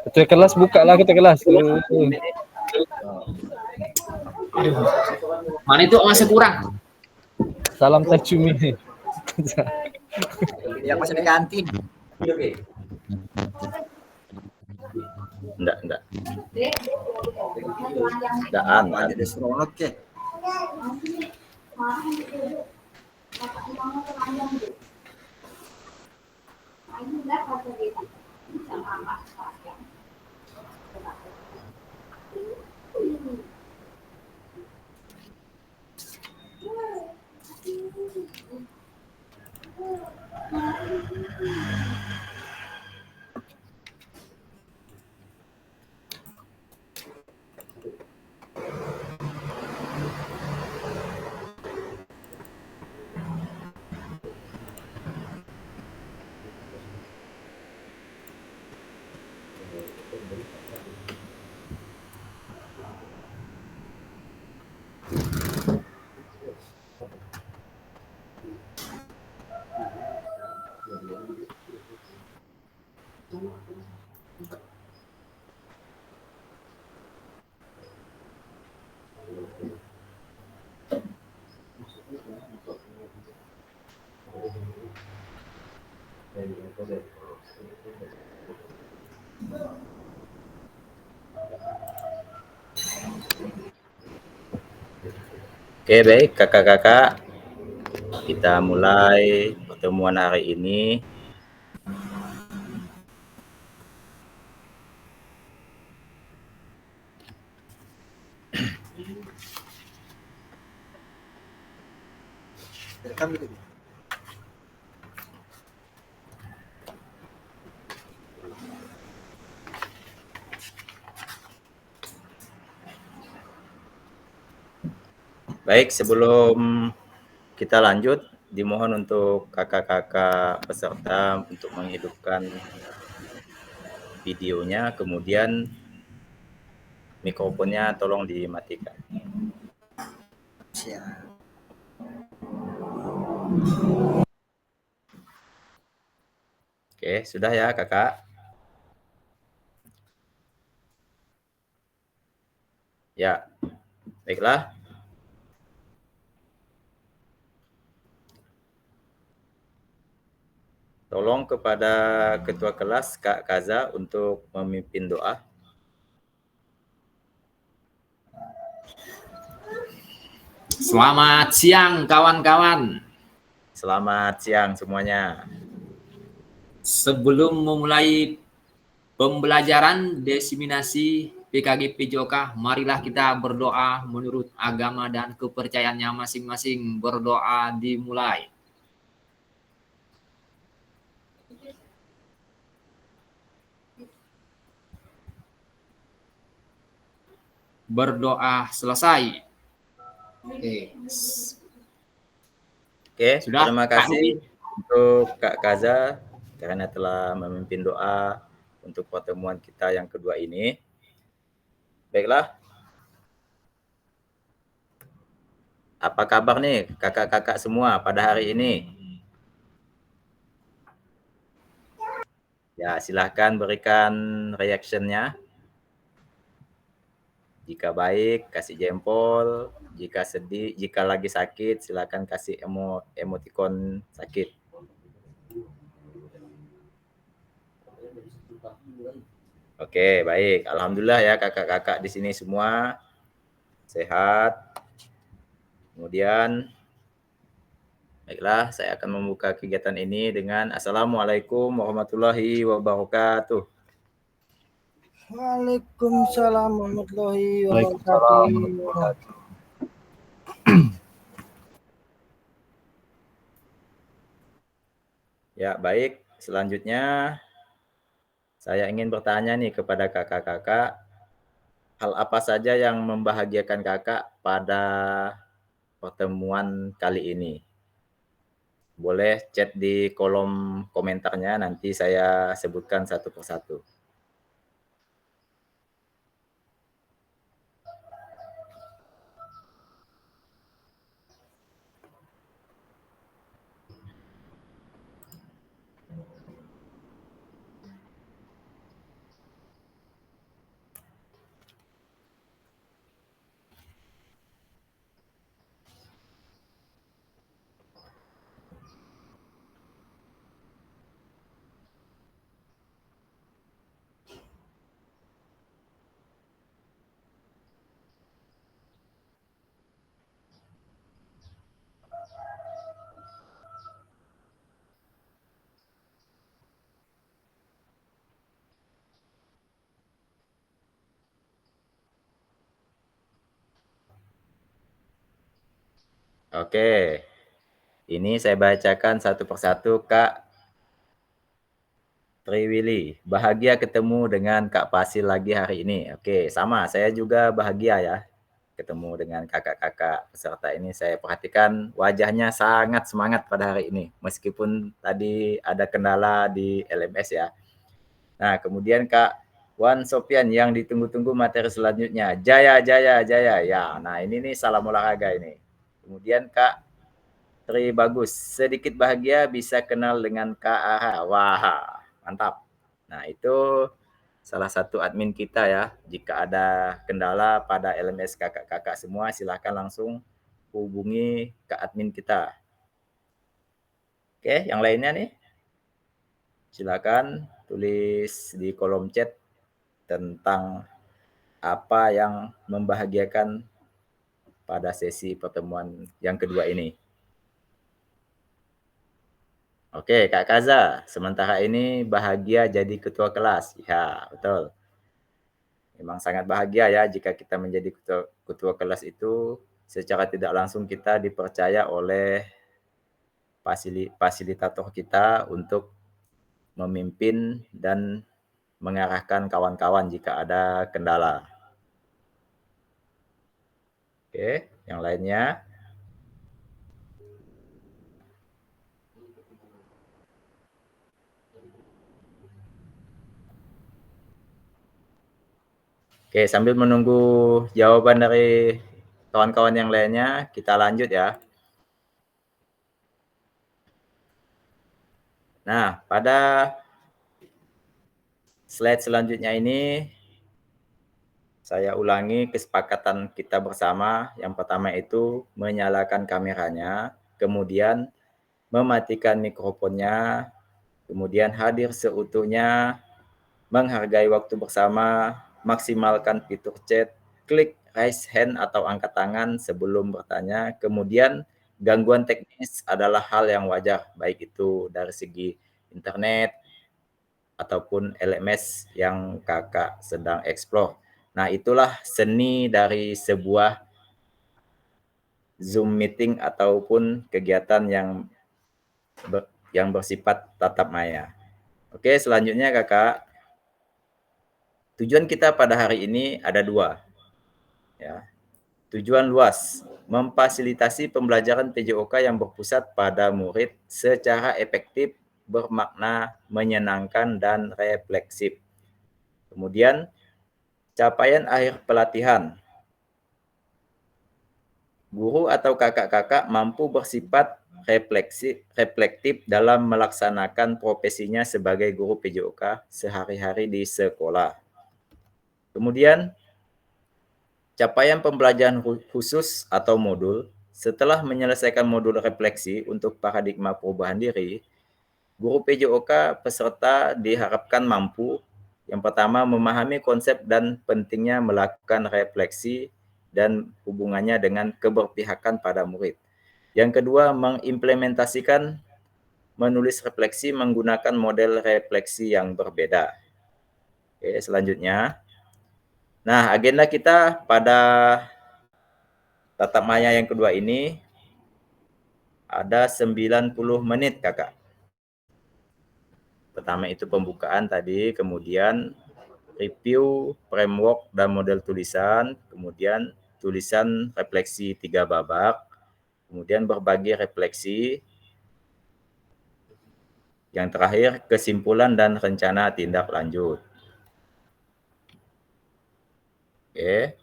Ketua kelas buka lah ketua kelas. Mana itu masih kurang? Salam teh cumi. Dia masih di kantin. Enggak. Daan. Jadi seronok ke. Oke, baik kakak-kakak, kita mulai pertemuan hari ini. Baik, sebelum kita lanjut, dimohon untuk kakak-kakak peserta untuk menghidupkan videonya, kemudian mikrofonnya tolong dimatikan. Siap. Oke, sudah ya kakak? Ya, baiklah. Tolong kepada ketua kelas Kak Kaza untuk memimpin doa. Selamat siang kawan-kawan. Selamat siang semuanya. Sebelum memulai pembelajaran diseminasi PKG PJOK, marilah kita berdoa menurut agama dan kepercayaannya masing-masing. Berdoa dimulai. Berdoa selesai. Oke, Sudah, terima Kak kasih untuk Kak Kaza karena telah memimpin doa untuk pertemuan kita yang kedua ini. Baiklah. Apa kabar nih kakak-kakak semua pada hari ini? Ya, silahkan berikan reaction-nya. Jika baik, kasih jempol. Jika sedih, jika lagi sakit, silahkan kasih emoticon sakit. Oke, baik. Alhamdulillah ya kakak-kakak di sini semua sehat. Kemudian, baiklah, saya akan membuka kegiatan ini dengan Assalamualaikum warahmatullahi wabarakatuh. Waalaikumsalam warahmatullahi wabarakatuh. Ya, baik. Selanjutnya, saya ingin bertanya nih kepada kakak-kakak, hal apa saja yang membahagiakan kakak pada pertemuan kali ini? Boleh chat di kolom komentarnya, nanti saya sebutkan satu persatu. Oke, ini saya bacakan satu persatu. Kak Triwili, bahagia ketemu dengan Kak Pasil lagi hari ini. Oke, sama, saya juga bahagia ya ketemu dengan kakak-kakak peserta ini. Saya perhatikan wajahnya sangat semangat pada hari ini, meskipun tadi ada kendala di LMS ya. Nah, kemudian Kak Wan Sofian yang ditunggu-tunggu materi selanjutnya. Jaya, Jaya, Jaya. Ya, nah ini nih salam olahraga ini. Kemudian Kak Tri Bagus, sedikit bahagia bisa kenal dengan Kak Aha. Wah, mantap. Nah, itu salah satu admin kita ya. Jika ada kendala pada LMS kakak-kakak semua, silahkan langsung hubungi ke admin kita. Oke, yang lainnya nih, silakan tulis di kolom chat tentang apa yang membahagiakan pada sesi pertemuan yang kedua ini. Oke, Kak Kaza, sementara ini bahagia jadi ketua kelas. Ya, betul. Memang sangat bahagia ya jika kita menjadi ketua kelas itu secara tidak langsung kita dipercaya oleh fasilitator kita untuk memimpin dan mengarahkan kawan-kawan jika ada kendala. Oke, yang lainnya. Oke, sambil menunggu jawaban dari kawan-kawan yang lainnya, kita lanjut ya. Nah, pada slide selanjutnya ini, saya ulangi kesepakatan kita bersama. Yang pertama itu menyalakan kameranya, kemudian mematikan mikrofonnya, kemudian hadir seutuhnya, menghargai waktu bersama, maksimalkan fitur chat, klik raise hand atau angkat tangan sebelum bertanya, kemudian gangguan teknis adalah hal yang wajar, baik itu dari segi internet ataupun LMS yang kakak sedang explore. Nah, itulah seni dari sebuah Zoom meeting ataupun kegiatan yang bersifat tatap maya. Oke, selanjutnya kakak. Tujuan kita pada hari ini ada dua. Ya. Tujuan luas, memfasilitasi pembelajaran PJOK yang berpusat pada murid secara efektif, bermakna, menyenangkan, dan refleksif. Kemudian, capaian akhir pelatihan. Guru atau kakak-kakak mampu bersifat reflektif dalam melaksanakan profesinya sebagai guru PJOK sehari-hari di sekolah. Kemudian, capaian pembelajaran khusus atau modul. Setelah menyelesaikan modul refleksi untuk paradigma perubahan diri, guru PJOK peserta diharapkan mampu yang pertama memahami konsep dan pentingnya melakukan refleksi dan hubungannya dengan keberpihakan pada murid. Yang kedua, mengimplementasikan menulis refleksi menggunakan model refleksi yang berbeda. Oke, selanjutnya. Nah, agenda kita pada tatap maya yang kedua ini ada 90 menit, Kakak. Pertama itu pembukaan tadi, kemudian review framework dan model tulisan, kemudian tulisan refleksi 3 babak, kemudian berbagi refleksi, yang terakhir kesimpulan dan rencana tindak lanjut. Oke.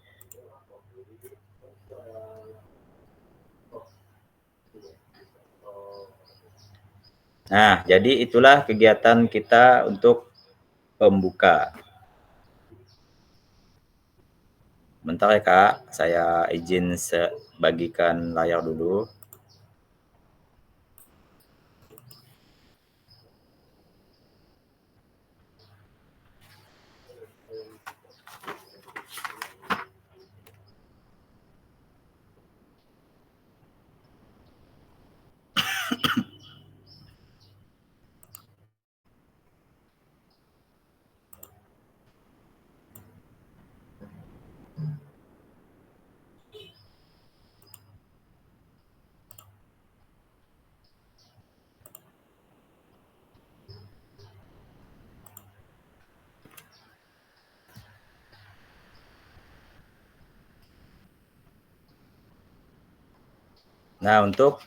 Nah, jadi itulah kegiatan kita untuk pembuka. Bentar ya Kak, saya izin bagikan layar dulu. Nah, untuk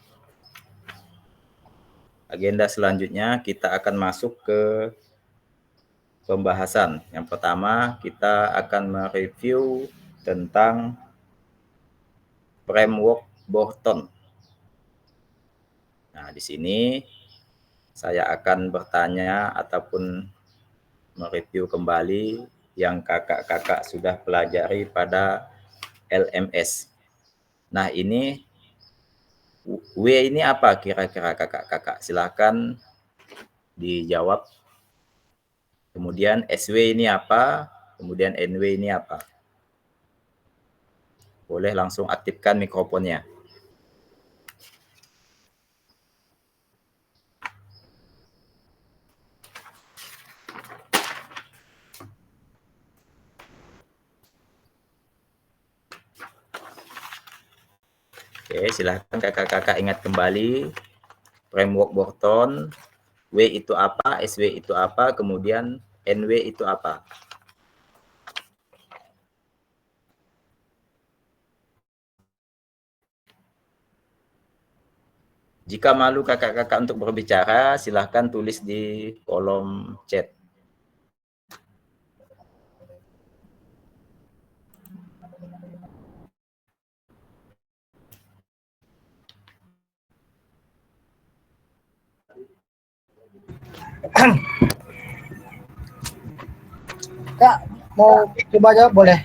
agenda selanjutnya kita akan masuk ke pembahasan. Yang pertama, kita akan mereview tentang framework Bourton. Nah, di sini saya akan bertanya ataupun mereview kembali yang kakak-kakak sudah pelajari pada LMS. Nah, ini W ini apa kira-kira kakak-kakak? Silahkan dijawab. Kemudian SW ini apa? Kemudian NW ini apa? Boleh langsung aktifkan mikrofonnya. Oke, silahkan kakak-kakak ingat kembali framework Bourton. W itu apa, SW itu apa, kemudian NW itu apa. Jika malu kakak-kakak untuk berbicara, silahkan tulis di kolom chat. Kak, mau coba jawab boleh?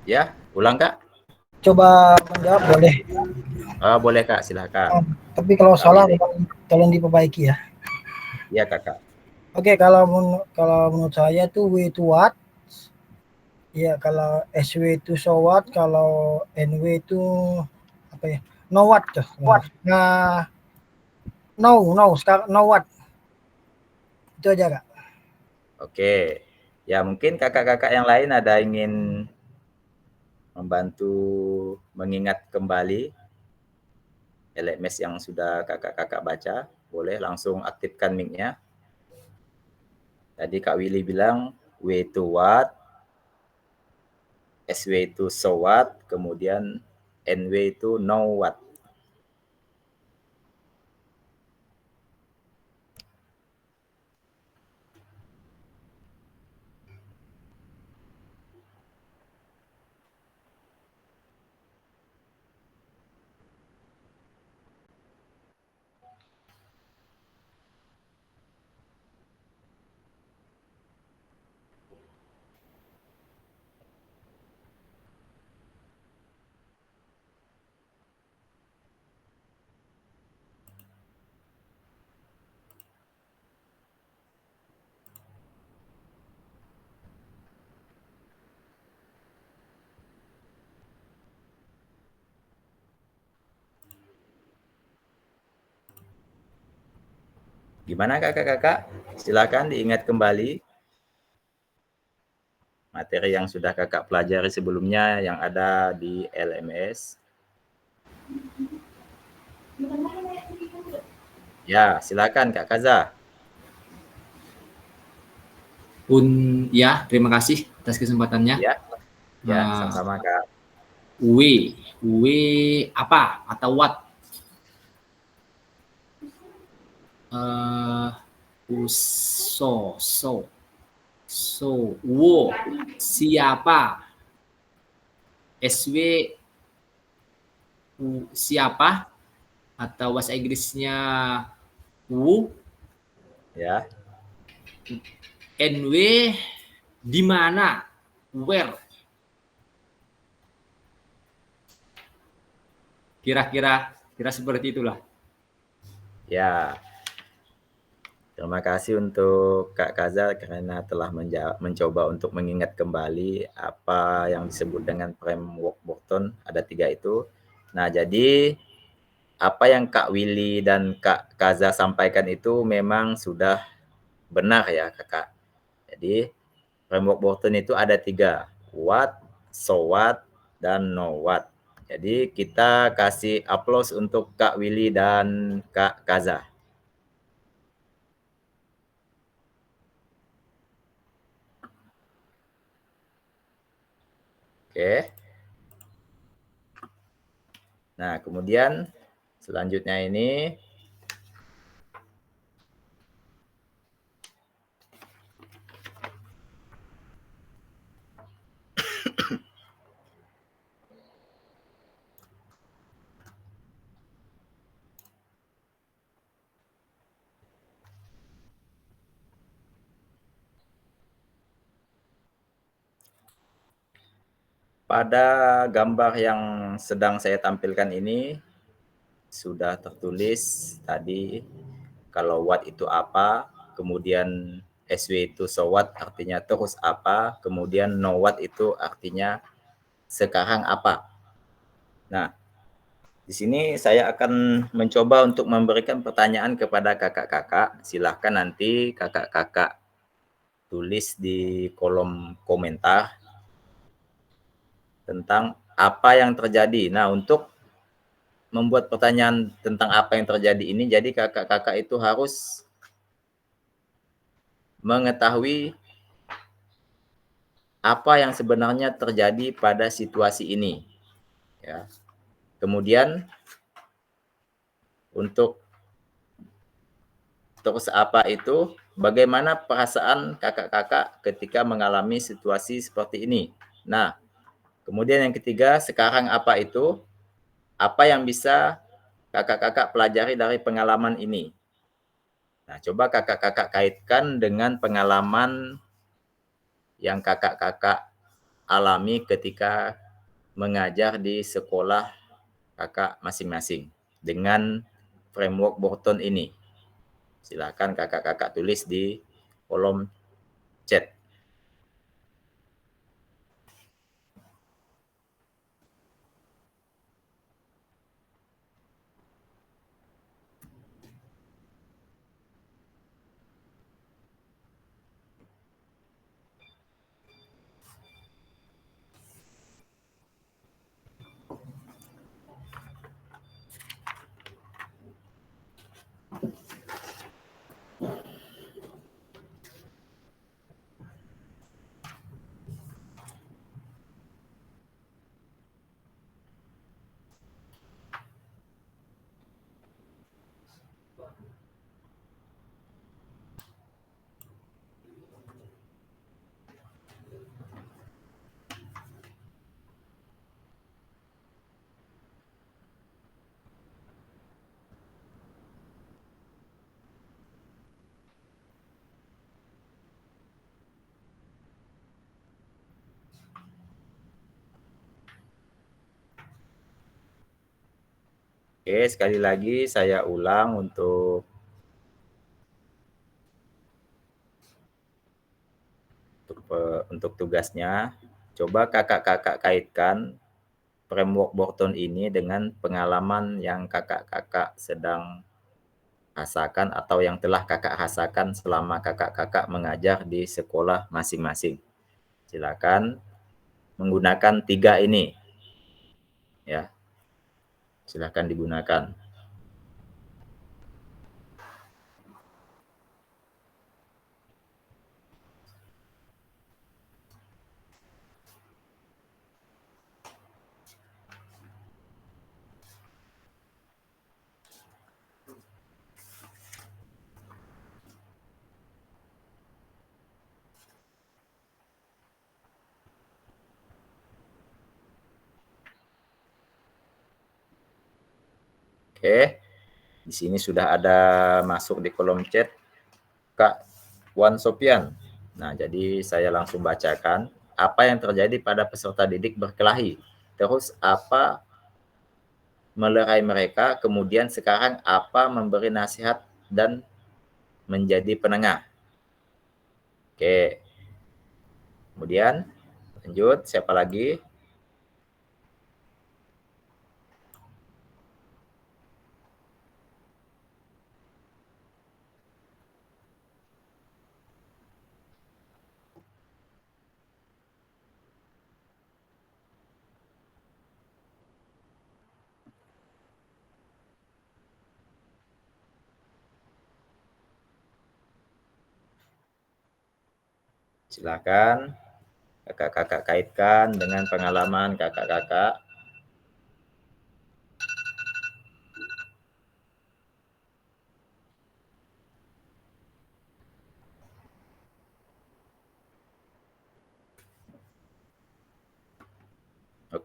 Ya, ulang kak? Coba menjawab boleh. Boleh kak, silahkan. Tapi kalau Kak salah Willy. tolong diperbaiki ya. Ya kakak. Oke, kalau menurut saya tuh W itu what? Ya, kalau SW itu so what, kalau NW itu apa ya? No what tuh. Nah, sekarang no what. Itu aja, Kak. Oke. Ya, mungkin kakak-kakak yang lain ada ingin membantu mengingat kembali LMS yang sudah kakak-kakak baca. Boleh langsung aktifkan mic-nya. Tadi Kak Willy bilang W itu what, SW itu so what, kemudian NW itu know what. Gimana kakak-kakak? Silakan diingat kembali materi yang sudah kakak pelajari sebelumnya yang ada di LMS. Ya, silakan Kak Kaza. Ya, terima kasih atas kesempatannya. Ya, sama-sama Kak. W apa atau what? Wo siapa? SW siapa? Atau bahasa Inggrisnya who. Ya. NW di mana? Where? Kira-kira seperti itulah. Ya. Terima kasih untuk Kak Kaza karena telah mencoba untuk mengingat kembali apa yang disebut dengan framework Bourton. Ada 3 itu. Nah, jadi apa yang Kak Willy dan Kak Kaza sampaikan itu memang sudah benar ya Kakak. Jadi framework Bourton itu ada 3. What, so what, dan know what. Jadi kita kasih aplaus untuk Kak Willy dan Kak Kaza. Oke. Nah, kemudian selanjutnya ini pada gambar yang sedang saya tampilkan ini sudah tertulis tadi kalau what itu apa, kemudian SW itu so what artinya terus apa, kemudian no what itu artinya sekarang apa. Nah, di sini saya akan mencoba untuk memberikan pertanyaan kepada kakak-kakak. Silahkan nanti kakak-kakak tulis di kolom komentar tentang apa yang terjadi. Nah, untuk membuat pertanyaan tentang apa yang terjadi ini, jadi kakak-kakak itu harus mengetahui apa yang sebenarnya terjadi pada situasi ini. Ya. Kemudian untuk terus apa itu, bagaimana perasaan kakak-kakak ketika mengalami situasi seperti ini. Nah, kemudian yang ketiga, sekarang apa itu, apa yang bisa kakak-kakak pelajari dari pengalaman ini. Nah, coba kakak-kakak kaitkan dengan pengalaman yang kakak-kakak alami ketika mengajar di sekolah kakak masing-masing dengan framework Borton ini. Silakan kakak-kakak tulis di kolom chat. Oke, sekali lagi saya ulang untuk tugasnya. Coba kakak-kakak kaitkan framework Borton ini dengan pengalaman yang kakak-kakak sedang rasakan atau yang telah kakak rasakan selama kakak-kakak mengajar di sekolah masing-masing. Silakan menggunakan 3 ini. Ya. Silakan digunakan. Oke. Di sini sudah ada masuk di kolom chat Kak Wan Sopian. Nah, jadi saya langsung bacakan apa yang terjadi pada peserta didik berkelahi. Terus apa melerai mereka, kemudian sekarang apa memberi nasihat dan menjadi penengah. Oke. Kemudian lanjut, siapa lagi? Silakan kakak-kakak kaitkan dengan pengalaman kakak-kakak.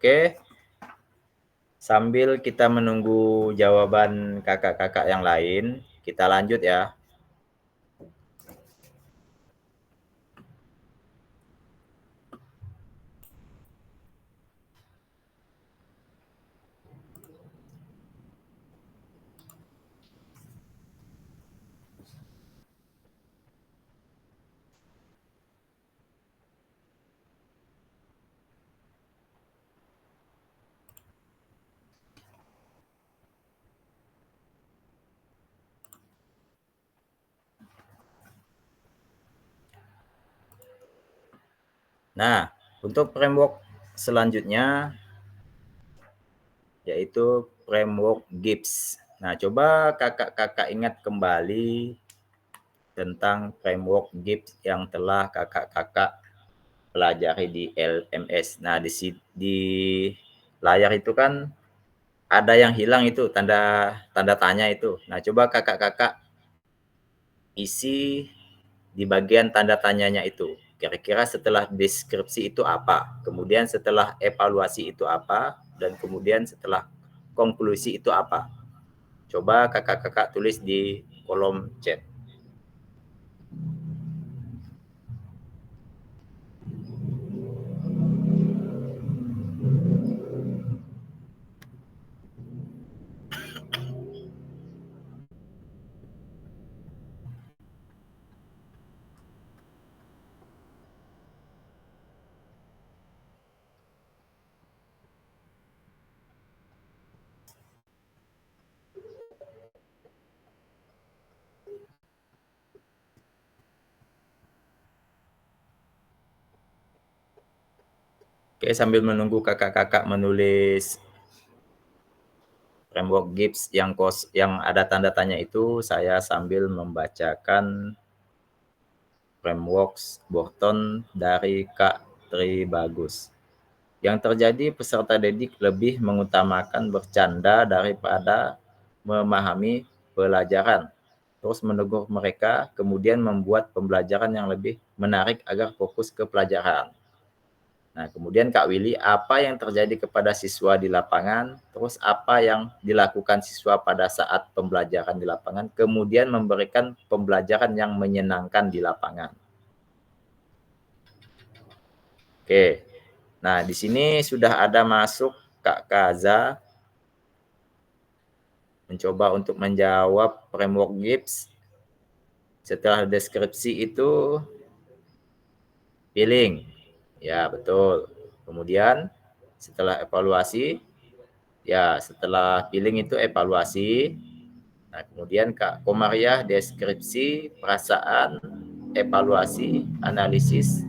Oke, sambil kita menunggu jawaban kakak-kakak yang lain, kita lanjut ya. Nah, untuk framework selanjutnya yaitu framework Gibbs. Nah, coba kakak-kakak ingat kembali tentang framework Gibbs yang telah kakak-kakak pelajari di LMS. Nah, di layar itu kan ada yang hilang itu tanda tanya itu. Nah, coba kakak-kakak isi di bagian tanda tanyanya itu. Kira-kira setelah deskripsi itu apa? Kemudian setelah evaluasi itu apa? Dan kemudian setelah konklusi itu apa? Coba kakak-kakak tulis di kolom chat. Oke, sambil menunggu kakak-kakak menulis framework Gibbs yang ada tanda tanya itu, saya sambil membacakan framework Borton dari Kak Tri Bagus. Yang terjadi peserta didik lebih mengutamakan bercanda daripada memahami pelajaran. Terus menegur mereka, kemudian membuat pembelajaran yang lebih menarik agar fokus ke pelajaran. Nah, kemudian Kak Willy, apa yang terjadi kepada siswa di lapangan, terus apa yang dilakukan siswa pada saat pembelajaran di lapangan, kemudian memberikan pembelajaran yang menyenangkan di lapangan. Oke, nah di sini sudah ada masuk Kak Kaza, mencoba untuk menjawab framework Gibbs. Setelah deskripsi itu, feeling. Ya, betul. Kemudian setelah evaluasi, ya setelah feeling itu evaluasi. Nah, kemudian Kak Komariah deskripsi, perasaan, evaluasi, analisis,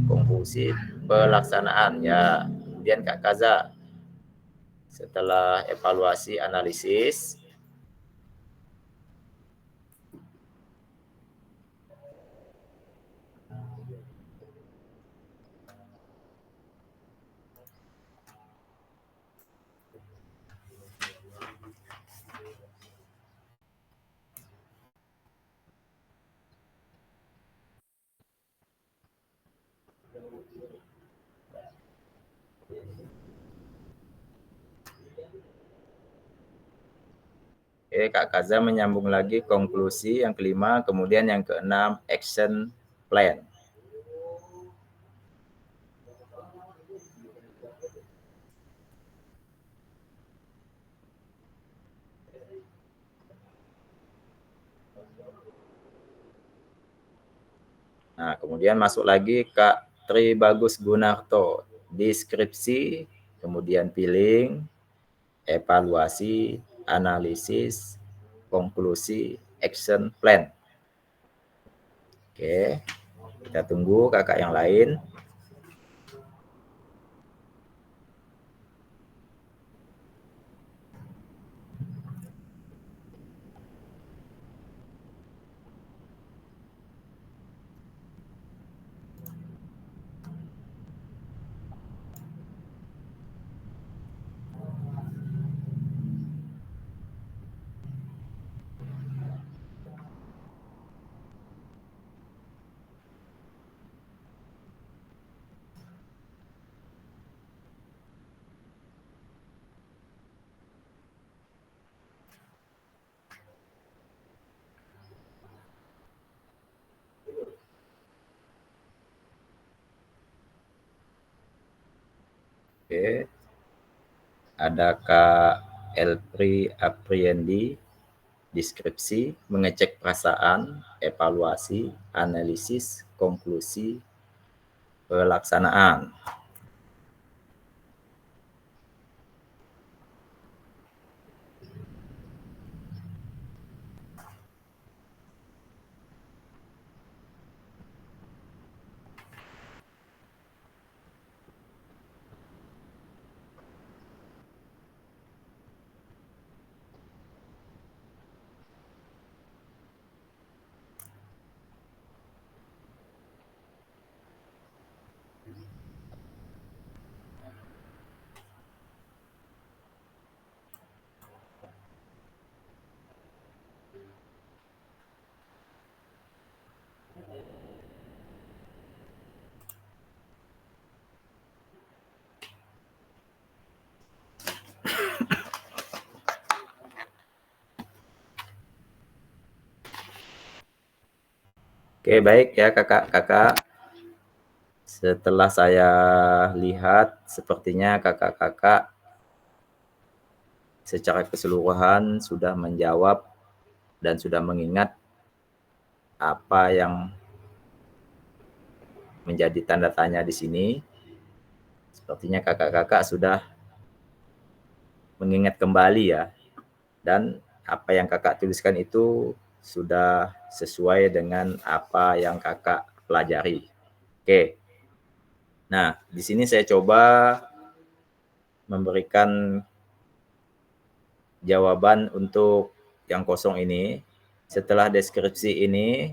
konklusi, pelaksanaan. Ya, kemudian Kak Kaza setelah evaluasi, analisis. Oke, Kak Kaza menyambung lagi konklusi yang kelima, kemudian yang keenam, action plan. Nah, kemudian masuk lagi Kak Tri Bagus Gunarto, deskripsi, kemudian feeling, evaluasi, analisis, konklusi, action plan. Oke, kita tunggu kakak yang lain. Oke. Ada Kak Elpri Apriendi, deskripsi, mengecek perasaan, evaluasi, analisis, konklusi, pelaksanaan. Oke, baik ya kakak-kakak. Setelah saya lihat, sepertinya kakak-kakak secara keseluruhan sudah menjawab dan sudah mengingat apa yang menjadi tanda tanya di sini. Sepertinya kakak-kakak sudah mengingat kembali ya. Dan apa yang kakak tuliskan itu sudah sesuai dengan apa yang kakak pelajari. Oke. Nah, di sini saya coba memberikan jawaban untuk yang kosong ini. Setelah deskripsi ini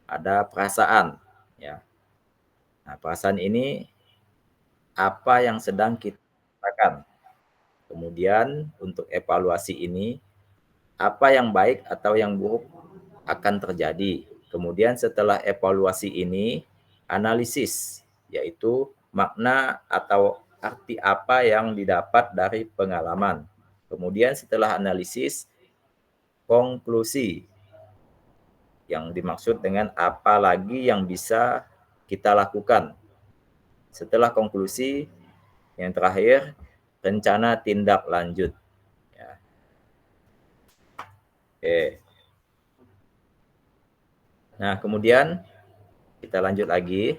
ada perasaan ya. Nah, perasaan ini apa yang sedang kita rasakan. Kemudian untuk evaluasi ini apa yang baik atau yang buruk akan terjadi. Kemudian setelah evaluasi ini analisis, yaitu makna atau arti apa yang didapat dari pengalaman. Kemudian setelah analisis, konklusi, yang dimaksud dengan apa lagi yang bisa kita lakukan. Setelah konklusi, yang terakhir, rencana tindak lanjut. Ya. Oke. Nah, kemudian kita lanjut lagi.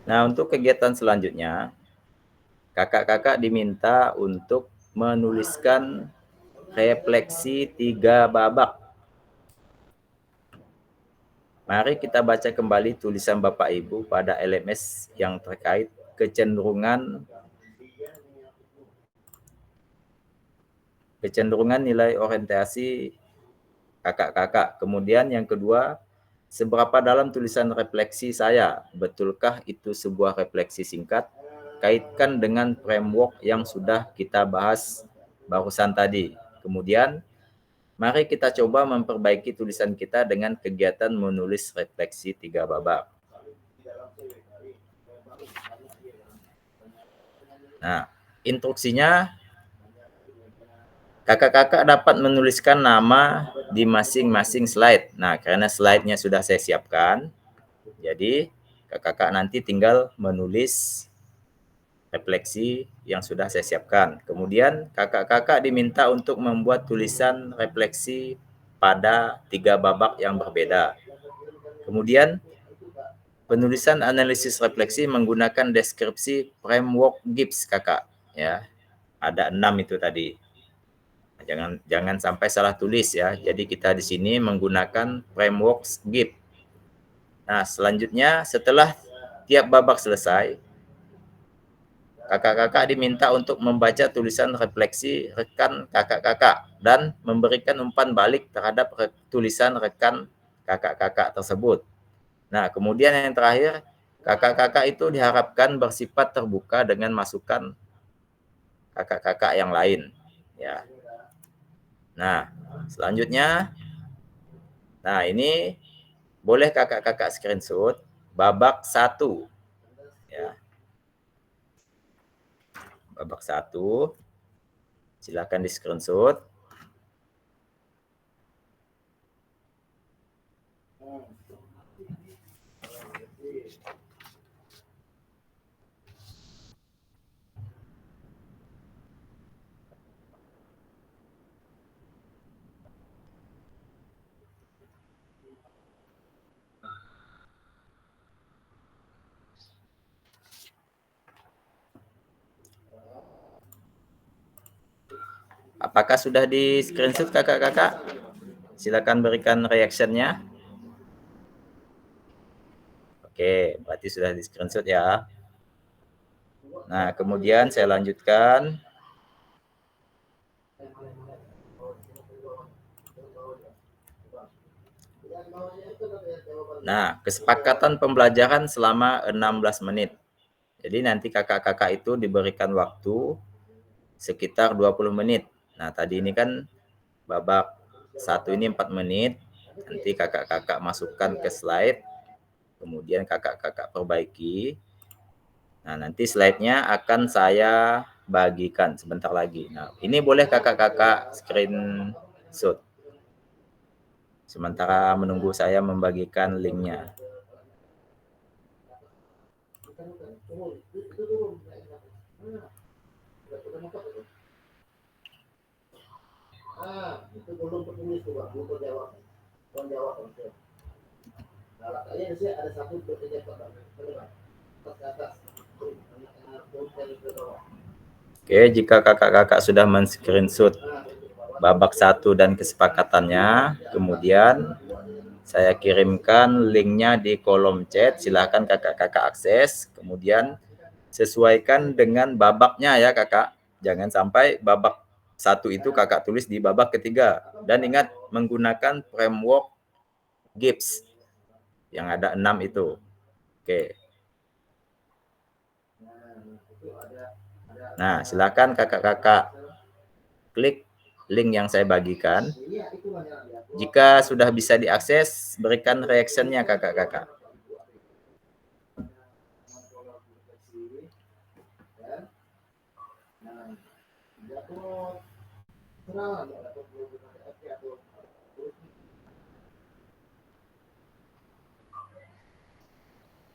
Nah, untuk kegiatan selanjutnya, kakak-kakak diminta untuk menuliskan refleksi 3 babak. Mari kita baca kembali tulisan Bapak Ibu pada LMS yang terkait kecenderungan nilai orientasi kakak-kakak. Kemudian yang kedua, seberapa dalam tulisan refleksi saya? Betulkah itu sebuah refleksi singkat? Kaitkan dengan framework yang sudah kita bahas barusan tadi. Kemudian, mari kita coba memperbaiki tulisan kita dengan kegiatan menulis refleksi 3 babak. Nah, instruksinya, kakak-kakak dapat menuliskan nama di masing-masing slide. Nah, karena slide-nya sudah saya siapkan, jadi kakak-kakak nanti tinggal menulis refleksi yang sudah saya siapkan. Kemudian kakak-kakak diminta untuk membuat tulisan refleksi pada 3 babak yang berbeda. Kemudian penulisan analisis refleksi menggunakan deskripsi framework GIPS kakak ya. Ada 6 itu tadi. Jangan sampai salah tulis ya. Jadi kita di sini menggunakan framework GIPS. Nah, selanjutnya setelah tiap babak selesai, kakak-kakak diminta untuk membaca tulisan refleksi rekan kakak-kakak dan memberikan umpan balik terhadap tulisan rekan kakak-kakak tersebut. Nah, kemudian yang terakhir, kakak-kakak itu diharapkan bersifat terbuka dengan masukan kakak-kakak yang lain ya. Nah, selanjutnya, nah ini boleh kakak-kakak screenshot babak 1 ya. Babak 1 silakan di screenshot. Apakah sudah di screenshot kakak-kakak? Silakan berikan reaction-nya. Oke, berarti sudah di screenshot ya. Nah, kemudian saya lanjutkan. Nah, kesepakatan pembelajaran selama 16 menit. Jadi nanti kakak-kakak itu diberikan waktu sekitar 20 menit. Nah, tadi ini kan babak 1 ini 4 menit. Nanti kakak-kakak masukkan ke slide. Kemudian kakak-kakak perbaiki. Nah, nanti slide-nya akan saya bagikan sebentar lagi. Nah, ini boleh kakak-kakak screenshot. Sementara menunggu saya membagikan link-nya. Oke, jika kakak-kakak sudah men-screenshot babak 1 dan kesepakatannya, kemudian saya kirimkan linknya di kolom chat, silahkan kakak-kakak akses, kemudian sesuaikan dengan babaknya ya kakak, jangan sampai babak 1 itu kakak tulis di babak ketiga, dan ingat menggunakan framework GIPS yang ada 6 itu. Oke. Nah, silakan kakak-kakak klik link yang saya bagikan. Jika sudah bisa diakses, berikan reaction-nya kakak-kakak.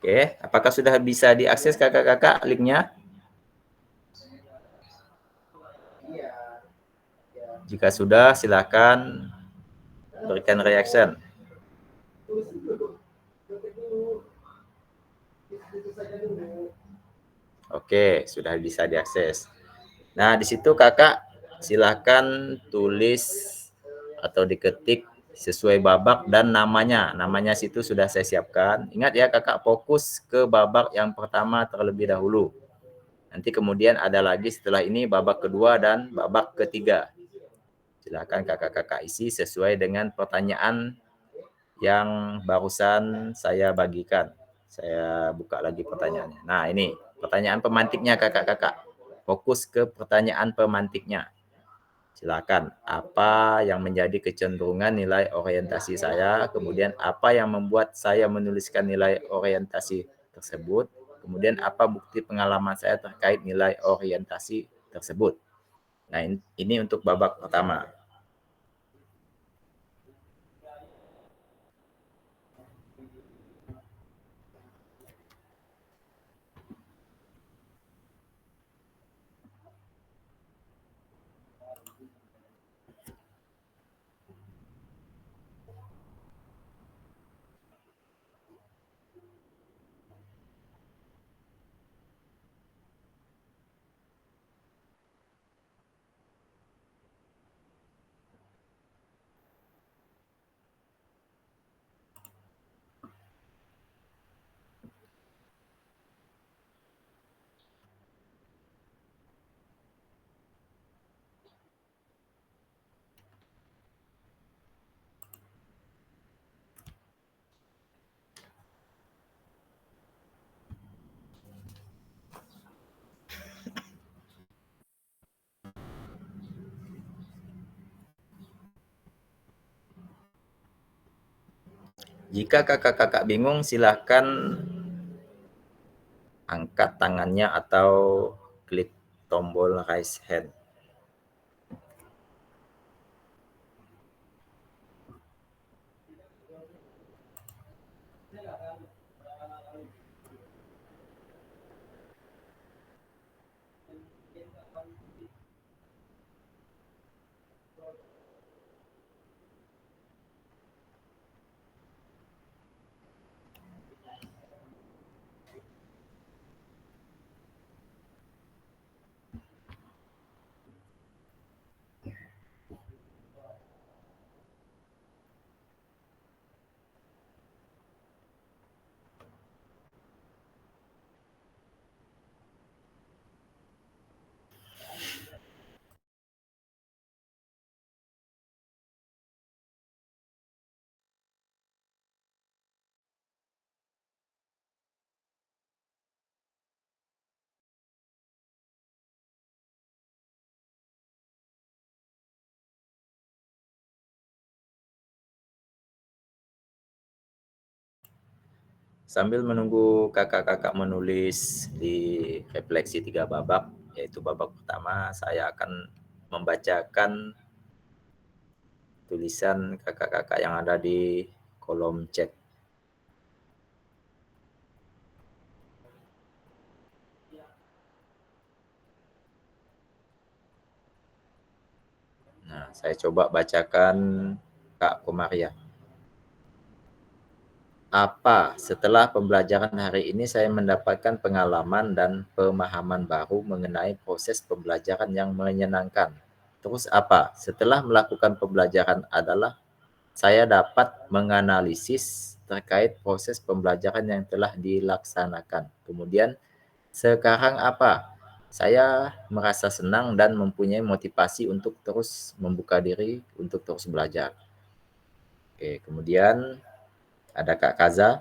Oke, apakah sudah bisa diakses kakak-kakak linknya? Jika sudah, silakan berikan reaction. Oke, sudah bisa diakses. Nah, di situ kakak silakan tulis atau diketik sesuai babak dan namanya. Namanya situ sudah saya siapkan. Ingat ya kakak, fokus ke babak yang pertama terlebih dahulu. Nanti kemudian ada lagi setelah ini babak kedua dan babak ketiga. Silakan kakak-kakak isi sesuai dengan pertanyaan yang barusan saya bagikan. Saya buka lagi pertanyaannya. Nah, ini pertanyaan pemantiknya kakak-kakak. Fokus ke pertanyaan pemantiknya. Silakan, apa yang menjadi kecenderungan nilai orientasi saya, kemudian apa yang membuat saya menuliskan nilai orientasi tersebut, kemudian apa bukti pengalaman saya terkait nilai orientasi tersebut. Nah, ini untuk babak pertama. Jika kakak-kakak bingung, silahkan angkat tangannya atau klik tombol raise hand. Sambil menunggu kakak-kakak menulis di refleksi 3 babak, yaitu babak pertama, saya akan membacakan tulisan kakak-kakak yang ada di kolom chat. Nah, saya coba bacakan Kak Komaria. Apa setelah pembelajaran hari ini saya mendapatkan pengalaman dan pemahaman baru mengenai proses pembelajaran yang menyenangkan. Terus apa? Setelah melakukan pembelajaran adalah saya dapat menganalisis terkait proses pembelajaran yang telah dilaksanakan. Kemudian, sekarang apa? Saya merasa senang dan mempunyai motivasi untuk terus membuka diri untuk terus belajar. Oke, kemudian ada Kak Kaza.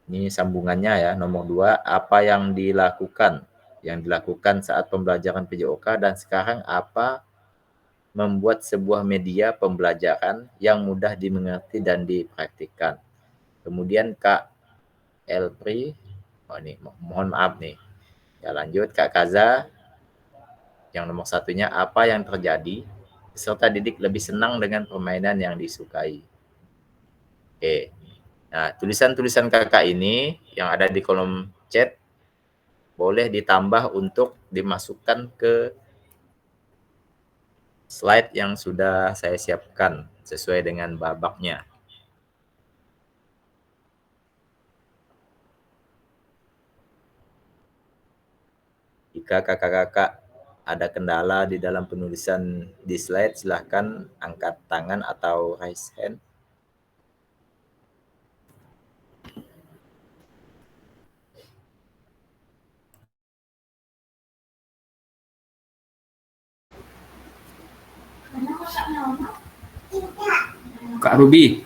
Ini sambungannya ya, nomor 2, apa yang dilakukan? Yang dilakukan saat pembelajaran PJOK dan sekarang apa membuat sebuah media pembelajaran yang mudah dimengerti dan dipraktikkan. Kemudian Kak Elpri, mohon maaf nih. Ya lanjut Kak Kaza, yang nomor 1-nya apa yang terjadi? Peserta didik lebih senang dengan permainan yang disukai. Oke. Nah, tulisan-tulisan kakak ini yang ada di kolom chat boleh ditambah untuk dimasukkan ke slide yang sudah saya siapkan sesuai dengan babaknya. Jika kakak-kakak ada kendala di dalam penulisan di slide, silahkan angkat tangan atau raise hand. Kak Ruby,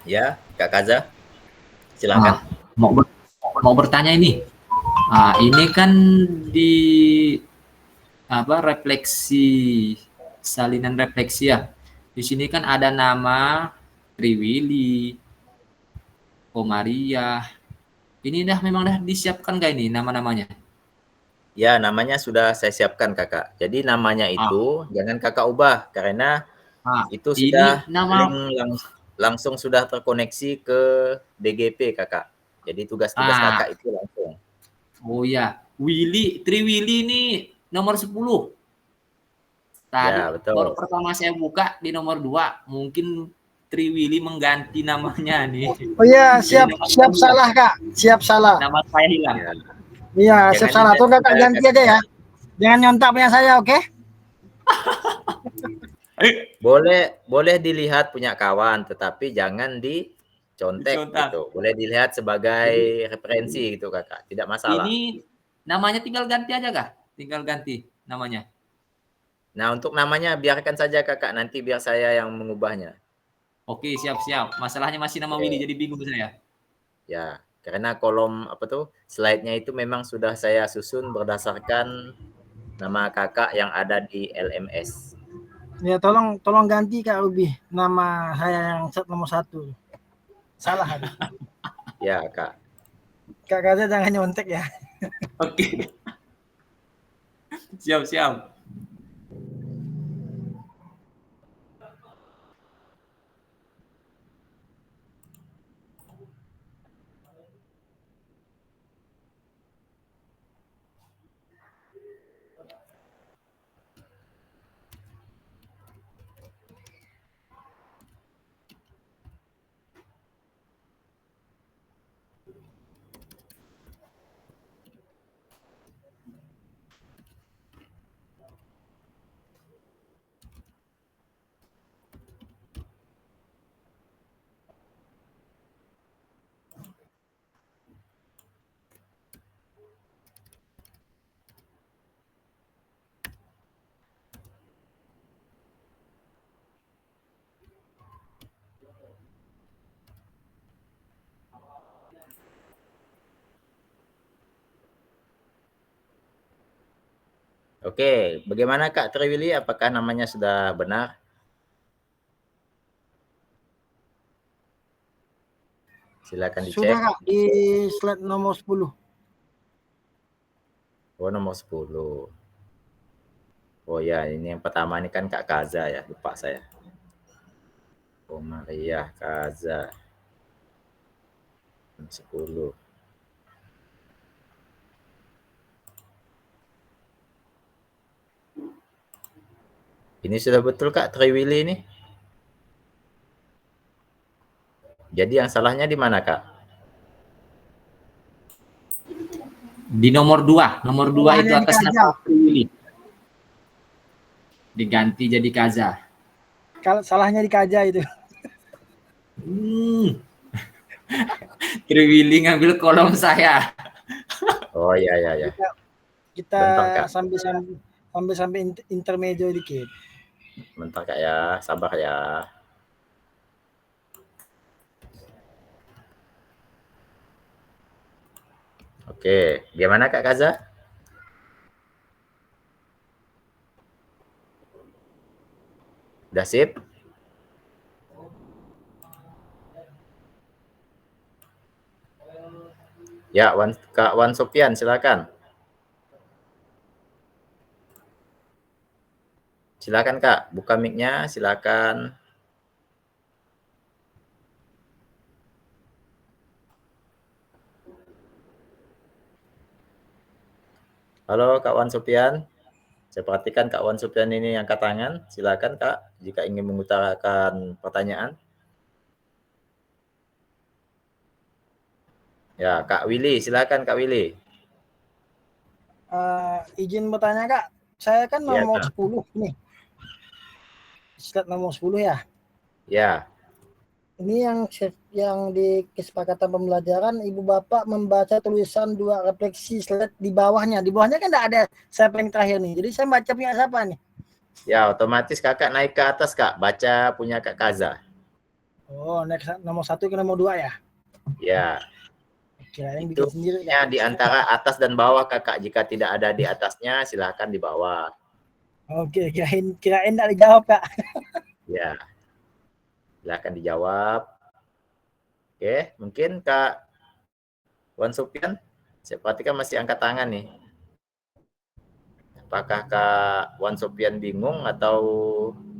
Ya, Kak Kaza, silakan. mau bertanya ini. Ini kan di refleksi salinan refleksi ya. Di sini kan ada nama Triwili, Komaria. Ini memang disiapkan nggak ini nama-namanya? Ya, namanya sudah saya siapkan kakak. Jadi namanya itu jangan kakak ubah karena itu sudah ini nama langsung sudah terkoneksi ke DGP kakak. Jadi tugas-tugas kakak itu langsung. Oh ya, Triwili ini nomor 10. Tadi Ya, betul. baru pertama saya buka di nomor 2, mungkin Triwili mengganti namanya nih. Oh iya, siap salah Kak, siap salah. Nama saya hilang. Ya. Iya, siap salah. Tuh Kakak ganti aja ya. Jangan nyontak punya saya, oke? Boleh dilihat punya kawan, tetapi jangan dicontek gitu. Boleh dilihat sebagai referensi gitu kakak, tidak masalah. Ini namanya tinggal ganti aja kah? Tinggal ganti namanya. Nah, untuk namanya biarkan saja kakak, nanti biar saya yang mengubahnya. Oke, siap-siap. Masalahnya masih nama Willy, jadi bingung saya. Ya, karena kolom slide-nya itu memang sudah saya susun berdasarkan nama kakak yang ada di LMS. Ya tolong ganti Kak Ruby nama saya yang nomor 1. Salah ada. Ya, Kak. Kak Kaza jangan nyontek ya. Oke. Siap. Oke, bagaimana Kak Triwili? Apakah namanya sudah benar? Silakan dicek. Sudah Kak di slide nomor 10. Oh, nomor 10. Oh ya, ini yang pertama ini kan Kak Kaza ya, lupa saya. Oh, Maria Kaza. 10. Ini sudah betul Kak Triwili ini? Jadi yang salahnya di mana Kak? Di nomor 2 itu atas nama Willy. Diganti jadi Kaza. Kalau salahnya di Kaja itu. Triwili ngambil kolom saya. Oh ya. Kita Bentar, Kak. sampai intermedio dikit. Bentar Kak ya, sabar ya. Oke, gimana Kak Kaza? Udah sip? Ya, Kak Wan Sofian, silakan. Silakan Kak, buka mic-nya, silakan. Halo Kak Wan Sofian. Saya perhatikan Kak Wan Sofian ini angkat tangan. Silakan Kak, jika ingin mengutarakan pertanyaan. Ya, Kak Willy, silakan Kak Willy. Izin bertanya Kak, saya kan Ya, nomor Kak. 10 nih. Slide nomor 10 ya. Ya, Ini yang di kesepakatan pembelajaran Ibu Bapak membaca tulisan 2 refleksi slide di bawahnya. Di bawahnya kan enggak ada siapa yang terakhir nih. Jadi saya baca punya siapa nih? ya otomatis Kakak naik ke atas Kak, baca punya Kak Kaza. Oh, next nomor 1 ke nomor 2 ya. Ya, Kirain itu bikin sendiri ya Kak. di antara atas dan bawah Kakak. Jika tidak ada di atasnya, silakan di bawah. Oke, kirain enggak dijawab Kak. Ya, silakan dijawab. Oke, mungkin Kak Wan Sofian, saya perhatikan masih angkat tangan nih. Apakah Kak Wan Sofian bingung atau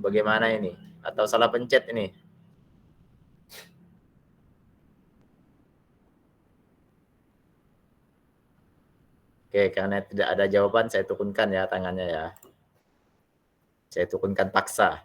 bagaimana ini? Atau salah pencet ini? Oke, karena tidak ada jawaban, saya turunkan ya tangannya ya. Saya turunkan paksa.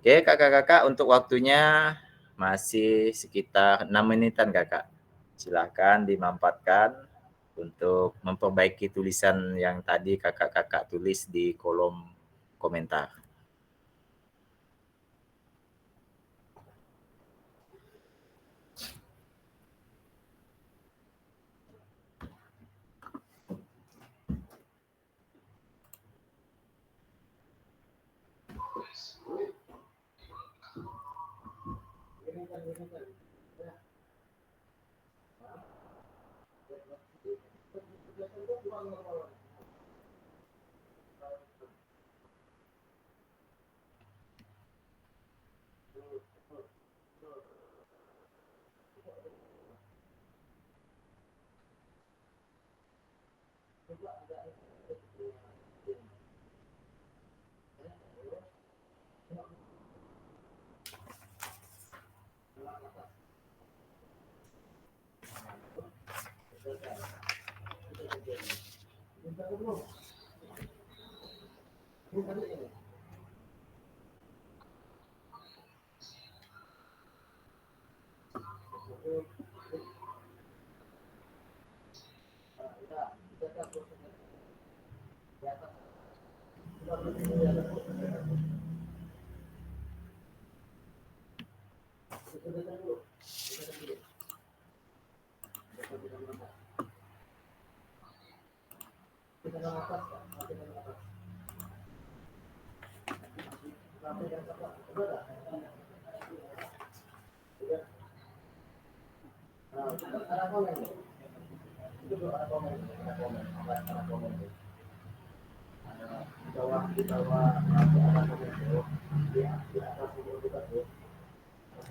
Oke, kakak-kakak, untuk waktunya masih sekitar 6 menitan, kakak. Silahkan dimanfaatkan untuk memperbaiki tulisan yang tadi kakak-kakak tulis di kolom komentar.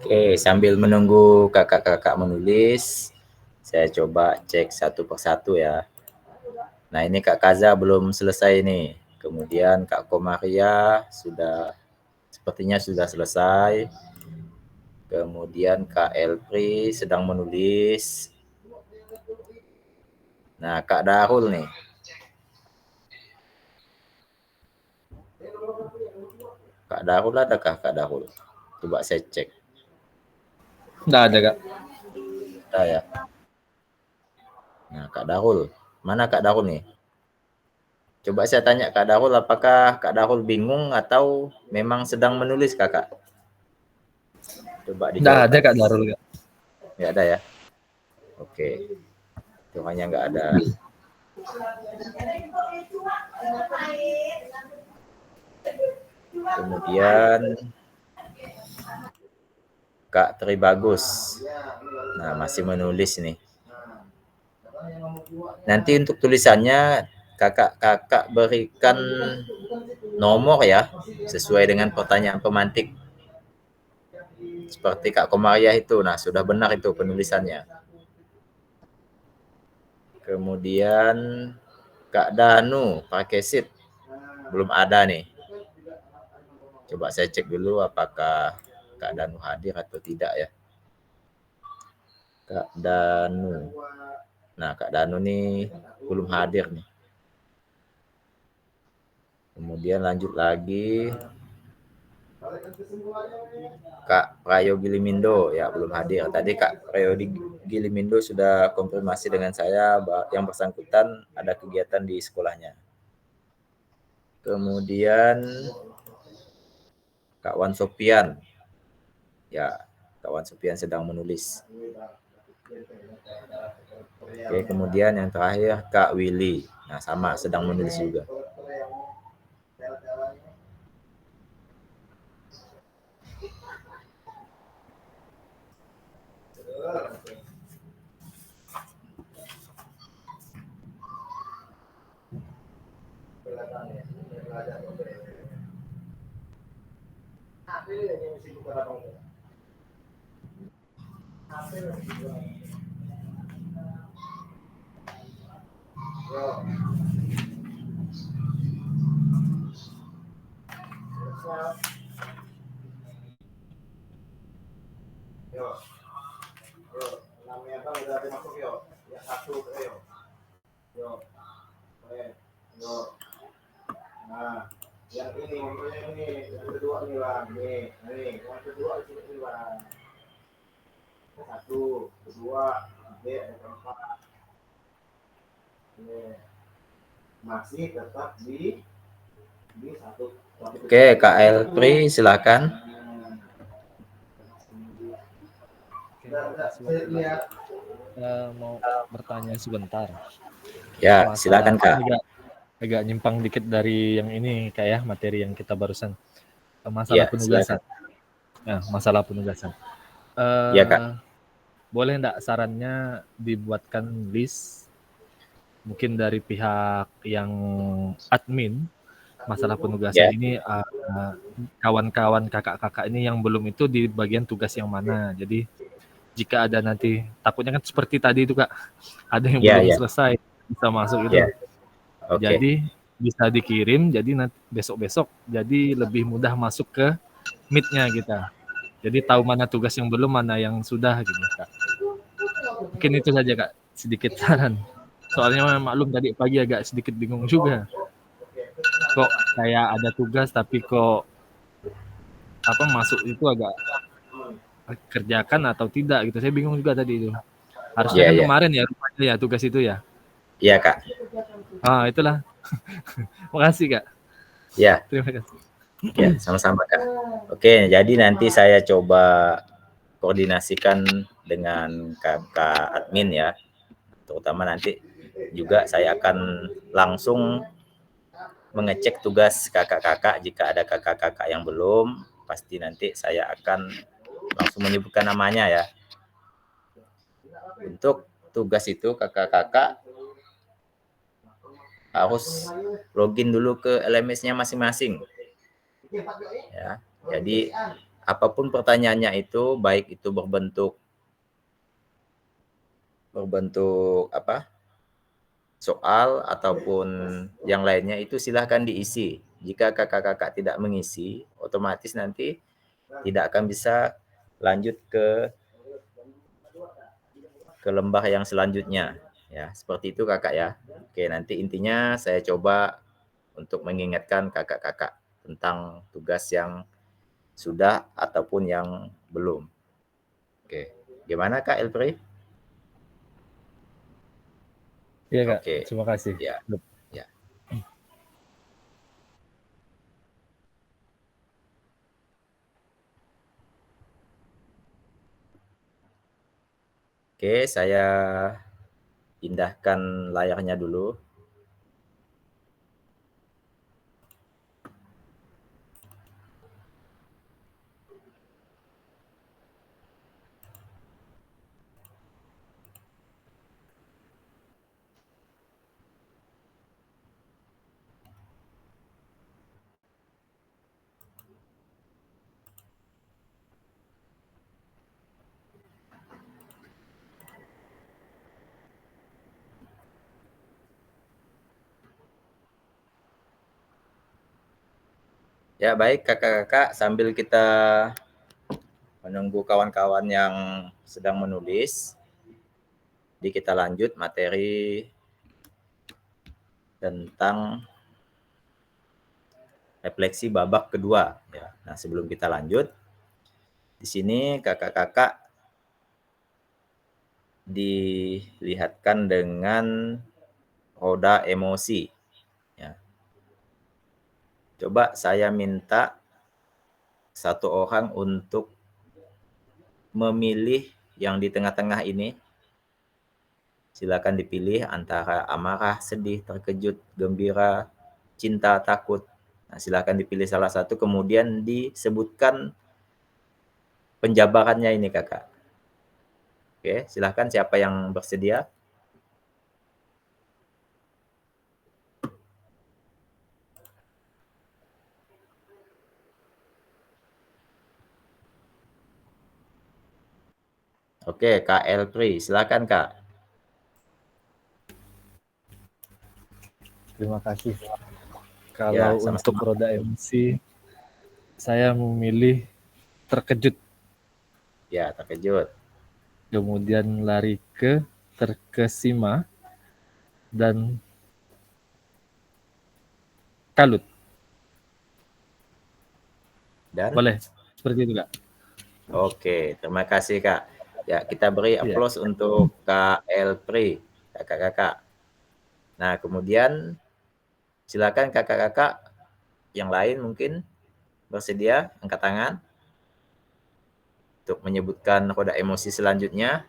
Oke, sambil menunggu kakak-kakak menulis, saya coba cek satu persatu ya. Nah, ini Kak Kaza belum selesai nih. Kemudian Kak Komaria sepertinya sudah selesai. Kemudian Kak Elpri sedang menulis. Nah, Kak Darul nih. Kak Darul adakah Kak Darul? Coba saya cek. Nggak ada, Kak. Ada ya. Nah, Kak Darul. Mana Kak Darul nih? Coba saya tanya Kak Darul, apakah Kak Darul bingung atau memang sedang menulis Kakak? Coba Nggak dijawab. ada, Kak Darul, Kak. Nggak ada ya? Oke. Tuhannya nggak ada. Kemudian Kak Tribagus. Nah, masih menulis nih. Nanti untuk tulisannya kakak-kakak berikan nomor ya, sesuai dengan pertanyaan pemantik. Seperti Kak Komaria itu. Nah, sudah benar itu penulisannya. Kemudian Kak Danu pakai sheet. Belum ada nih. Coba saya cek dulu apakah Kak Danu hadir atau tidak ya. Kak Danu. Nah, Kak Danu nih belum hadir nih. Kemudian lanjut lagi. Kak Prayo Gilimindo ya belum hadir. Tadi Kak Prayo Gilimindo sudah konfirmasi dengan saya yang bersangkutan ada kegiatan di sekolahnya. Kemudian Kak Wan Sopian. Ya, Kak Wan Sopian sedang menulis. Oke, kemudian yang terakhir Kak Willy. Nah, sama sedang menulis juga. Nah, yang ini contohnya ini, yang kedua nih Bang, nih, yang kedua di sini Bang. Satu, kedua, tiga, ada keempat. Ini masih tetap di satu. Oke, Kak Elpri silakan. Mau bertanya sebentar. Ya, silakan Kak. Agak nyimpang dikit dari yang ini kayak materi yang kita barusan. masalah Ya, penugasan. silakan. Nah, masalah penugasan. Ya, Kak. Boleh enggak sarannya dibuatkan list mungkin dari pihak yang admin masalah penugasan Ya, ini kawan-kawan kakak-kakak ini yang belum itu di bagian tugas yang mana. Jadi jika ada nanti takutnya kan seperti tadi itu Kak, ada yang ya, belum ya, selesai bisa masuk itu. ya. Oke. Jadi bisa dikirim jadi nanti besok-besok jadi lebih mudah masuk ke meet-nya kita. Jadi tahu mana tugas yang belum, mana yang sudah gitu Kak. Mungkin itu saja Kak, sedikit saran. Soalnya maklum tadi pagi agak sedikit bingung juga. Kok kayak ada tugas tapi kok apa masuk itu agak kerjakan atau tidak gitu. Saya bingung juga tadi itu. Harusnya Ya, kan ya. kemarin ya rupanya ya tugas itu ya. Ya, Kak. Itulah. Makasih Kak. Ya, Terima kasih. ya, sama-sama, Kak. Oke, jadi nanti saya coba koordinasikan dengan kakak admin ya. Terutama nanti juga saya akan langsung mengecek tugas kakak-kakak. Jika ada kakak-kakak yang belum, pasti nanti saya akan langsung menyebutkan namanya ya. Untuk tugas itu kakak-kakak harus login dulu ke LMS-nya masing-masing. Ya, jadi apapun pertanyaannya itu, baik itu berbentuk apa soal ataupun yang lainnya, itu silahkan diisi. Jika kakak-kakak tidak mengisi, otomatis nanti tidak akan bisa lanjut ke lembah yang selanjutnya. Ya, seperti itu kakak ya. Oke, nanti intinya saya coba untuk mengingatkan kakak-kakak tentang tugas yang sudah ataupun yang belum. Oke, gimana Kak Elfri? Iya Kak, Oke, terima kasih. ya, ya. Oke, saya pindahkan layarnya dulu. Ya, baik kakak-kakak, sambil kita menunggu kawan-kawan yang sedang menulis, jadi kita lanjut materi tentang refleksi babak kedua. Ya. Nah, sebelum kita lanjut, di sini kakak-kakak dilihatkan dengan roda emosi. Ya. Coba saya minta satu orang untuk memilih yang di tengah-tengah ini. Silakan dipilih antara amarah, sedih, terkejut, gembira, cinta, takut. Nah, silakan dipilih salah satu, kemudian disebutkan penjabarannya ini kakak. Oke, silakan siapa yang bersedia. Oke, Kak Elpri, silakan Kak. Terima kasih. Ya, Kalau untuk sama-sama. roda emosi, saya memilih terkejut, Ya, terkejut. kemudian lari ke terkesima, dan kalut. Dan Boleh seperti itu Kak. oke, terima kasih Kak. Ya, kita beri Iya. aplaus untuk Kak Elpri, kakak-kakak. Nah, kemudian silakan kakak-kakak yang lain mungkin bersedia angkat tangan untuk menyebutkan roda emosi selanjutnya.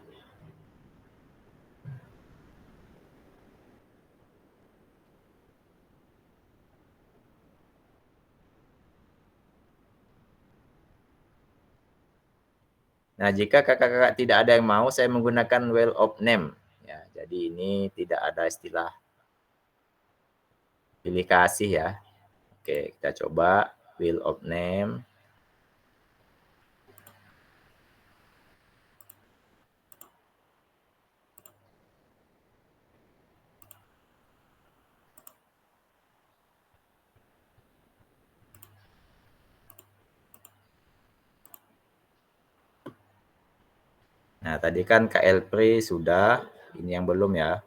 Nah, jika kakak-kakak tidak ada yang mau, saya menggunakan wheel of name. Ya, jadi ini tidak ada istilah pilih kasih ya. Oke, kita coba wheel of name. Nah, tadi kan KL Pri sudah, ini yang belum ya.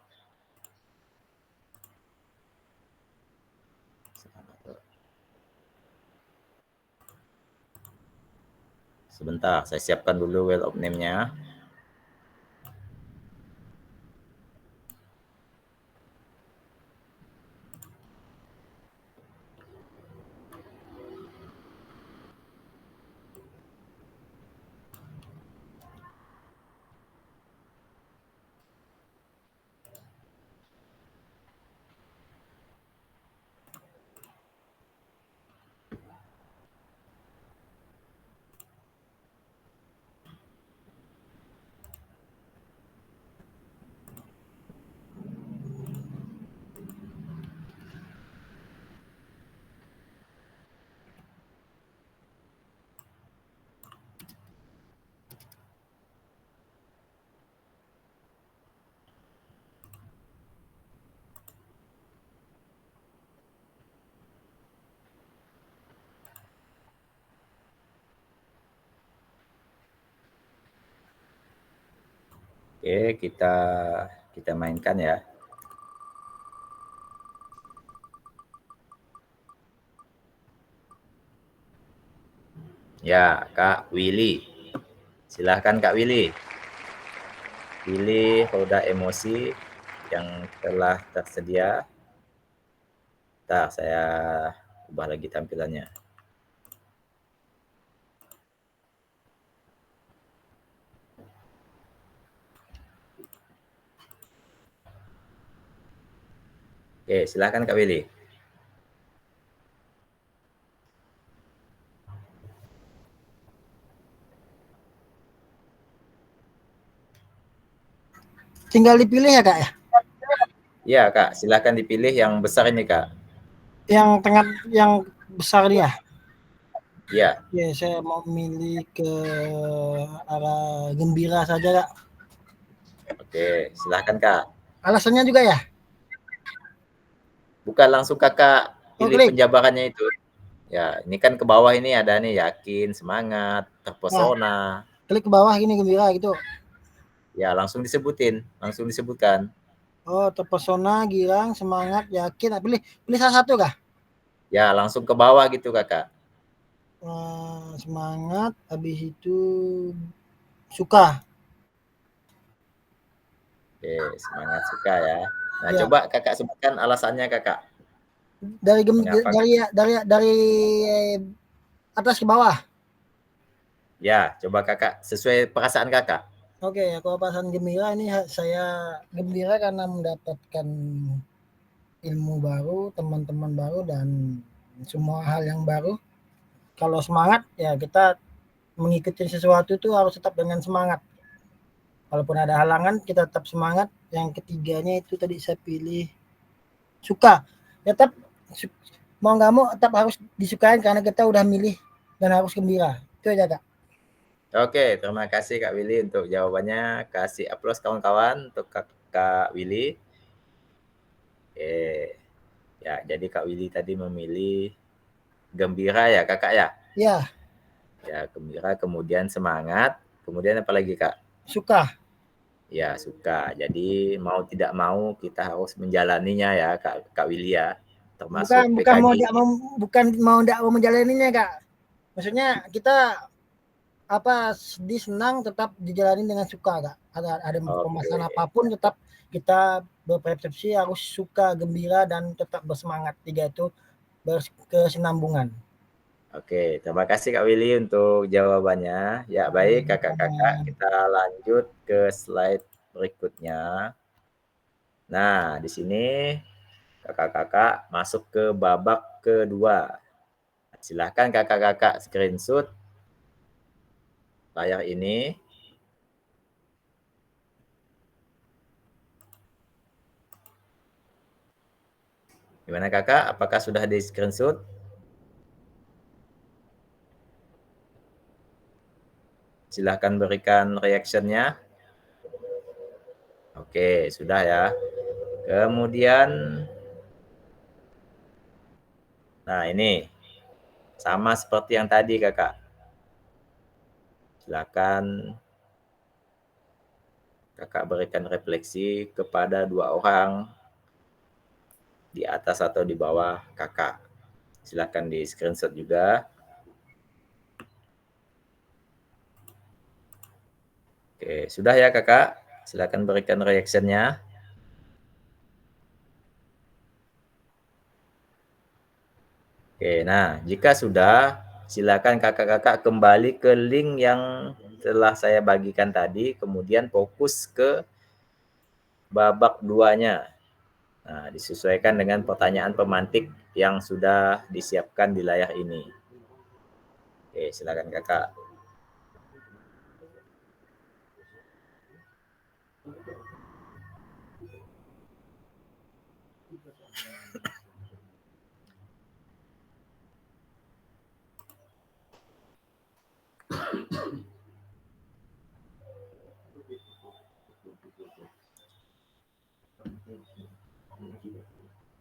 Sebentar, saya siapkan dulu wheel of name-nya. Oke, kita mainkan ya. Ya, Kak Willy. Silahkan Kak Willy. Pilih roda emosi yang telah tersedia. Ntar saya ubah lagi tampilannya. Oke, silahkan Kak Willy. Tinggal dipilih ya Kak ya. Iya Kak, silahkan dipilih yang besar ini Kak. Yang tengah, yang besar dia. Iya. Ya, saya mau milih ke arah gembira saja Kak. Oke, silahkan Kak. Alasannya juga ya? Bukan langsung Kakak pilih klik. penjabarannya itu. Ya, ini kan ke bawah ini ada nih yakin, semangat, terpesona. Klik ke bawah gini gembira gitu. Ya, langsung disebutin, langsung disebutkan. Oh, terpesona, girang, semangat, yakin. Nah, pilih salah satu kah? Ya, langsung ke bawah gitu Kakak. Semangat, habis itu suka. Oke, semangat suka ya. Nah, Ya. coba Kakak sebutkan alasannya Kakak. Mengapa? Dari atas ke bawah. Ya, coba Kakak sesuai perasaan Kakak. Oke, kalau perasaan gembira ini saya gembira karena mendapatkan ilmu baru, teman-teman baru, dan semua hal yang baru. Kalau semangat, ya kita mengikuti sesuatu itu harus tetap dengan semangat. Walaupun ada halangan, kita tetap semangat. Yang ketiganya itu tadi saya pilih suka. Tetap mau nggak mau tetap harus disukain karena kita udah milih dan harus gembira. Itu aja Kak. Oke, terima kasih Kak Willy untuk jawabannya. Kasih aplaus kawan-kawan untuk Kak Willy. Oke. Ya, jadi Kak Willy tadi memilih gembira ya Kakak ya? Ya. Ya, gembira, kemudian semangat, kemudian apa lagi Kak? Suka. Ya, suka. Jadi mau tidak mau kita harus menjalaninya ya Kak Willy ya. Termasuk Bukan mau tidak mau menjalaninya Kak. Maksudnya kita sedih senang tetap dijalani dengan suka Kak. Ada permasalahan apapun tetap kita berpersepsi harus suka, gembira, dan tetap bersemangat. 3 itu berkesinambungan. Oke, terima kasih Kak Willy untuk jawabannya. Ya, baik kakak-kakak, kita lanjut ke slide berikutnya. Nah, di sini kakak-kakak masuk ke babak kedua. Silahkan kakak-kakak screenshot layar ini. Gimana kakak? Apakah sudah di screenshot? Silahkan berikan reactionnya. Oke, sudah ya. Kemudian, nah ini sama seperti yang tadi kakak. Silakan kakak berikan refleksi kepada 2 orang di atas atau di bawah kakak. Silakan di screenshot juga. Oke, sudah ya kakak. Silakan berikan reactionnya. Oke, nah jika sudah, silakan kakak-kakak kembali ke link yang telah saya bagikan tadi, kemudian fokus ke babak 2-nya. Nah, disesuaikan dengan pertanyaan pemantik yang sudah disiapkan di layar ini. Oke, silakan kakak.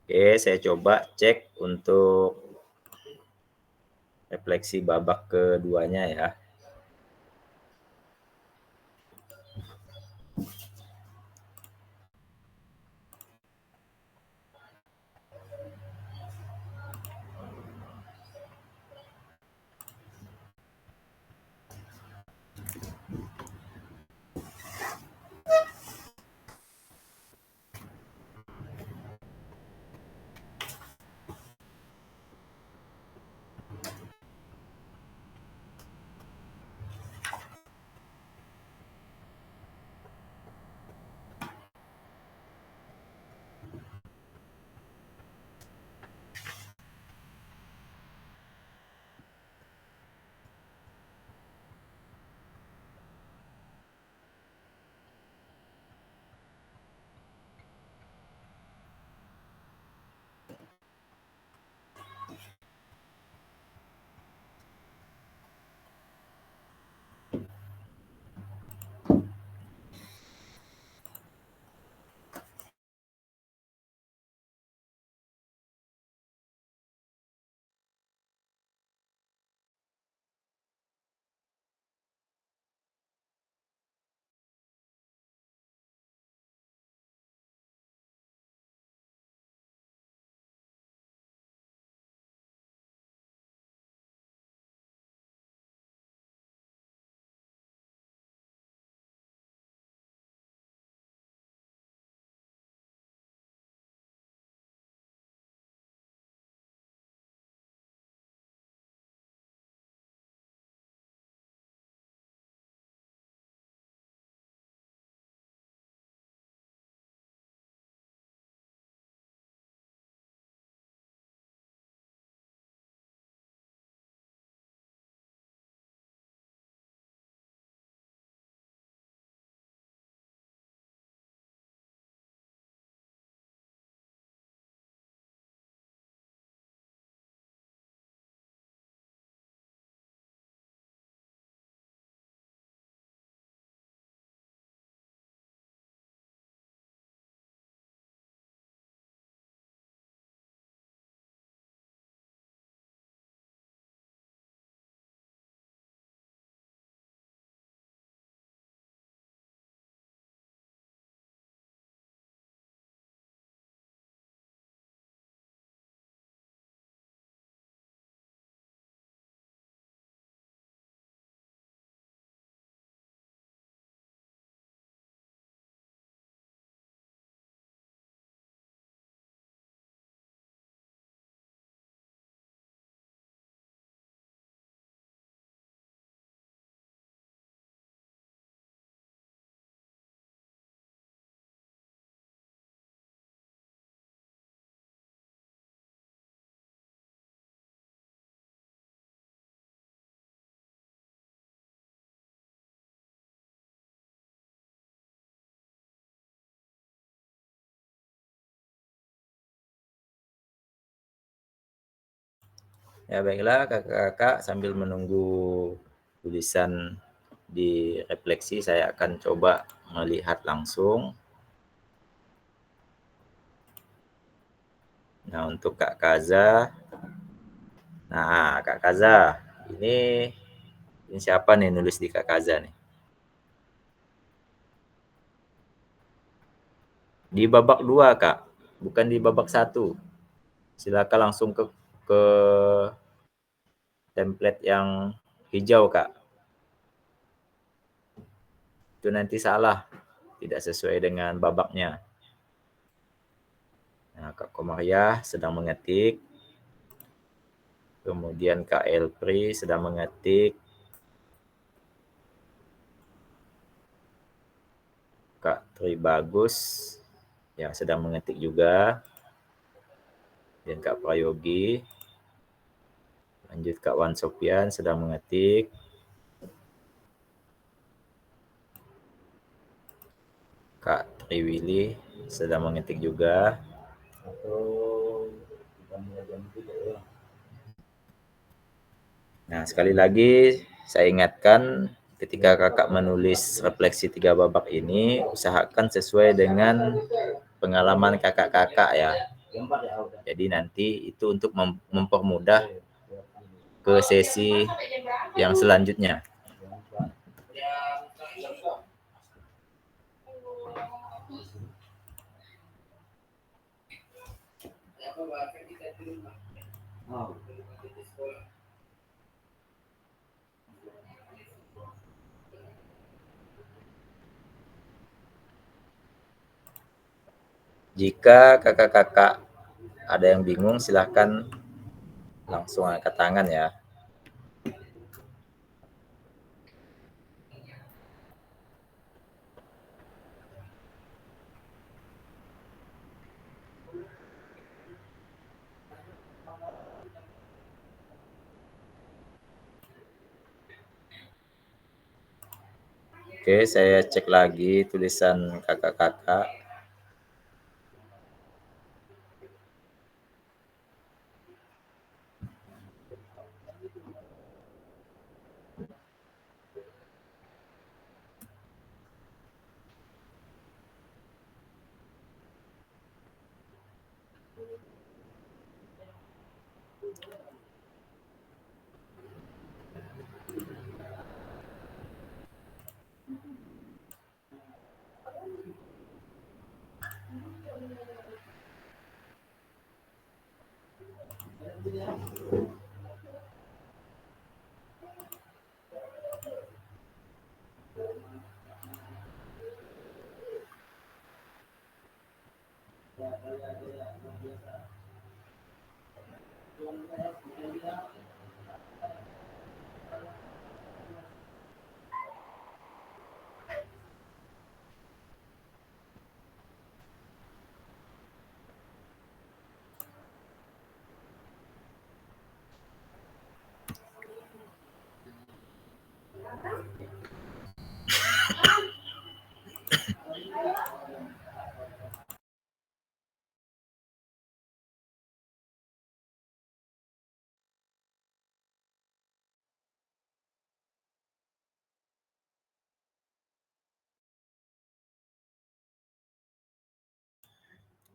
Oke, saya coba cek untuk refleksi babak keduanya ya. Ya baiklah kakak-kakak, sambil menunggu tulisan di refleksi, saya akan coba melihat langsung. Nah, untuk Kak Kaza. Nah, Kak Kaza, ini siapa nih nulis di Kak Kaza nih? Di babak 2, Kak, bukan di babak 1. Silakan langsung ke template yang hijau, Kak. Itu nanti salah, tidak sesuai dengan babaknya. Nah, Kak Komariah sedang mengetik. Kemudian Kak Elpri sedang mengetik. Kak Tribagus ya sedang mengetik juga. Dan Kak Prayogi. Lanjut Kak Wan Sofian sedang mengetik. Kak Triwili sedang mengetik juga. Nah, sekali lagi saya ingatkan, ketika kakak menulis refleksi 3 babak ini, usahakan sesuai dengan pengalaman kakak-kakak ya. Jadi nanti itu untuk mempermudah ke sesi yang selanjutnya. Jika kakak-kakak ada yang bingung, silahkan langsung angkat tangan ya. Oke, saya cek lagi tulisan kakak-kakak.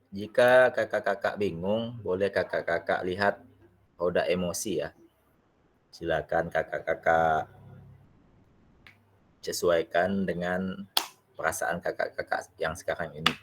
Jika kakak-kakak bingung, boleh kakak-kakak lihat roda emosi ya. Silakan kakak-kakak sesuaikan dengan perasaan kakak-kakak yang sekarang ini.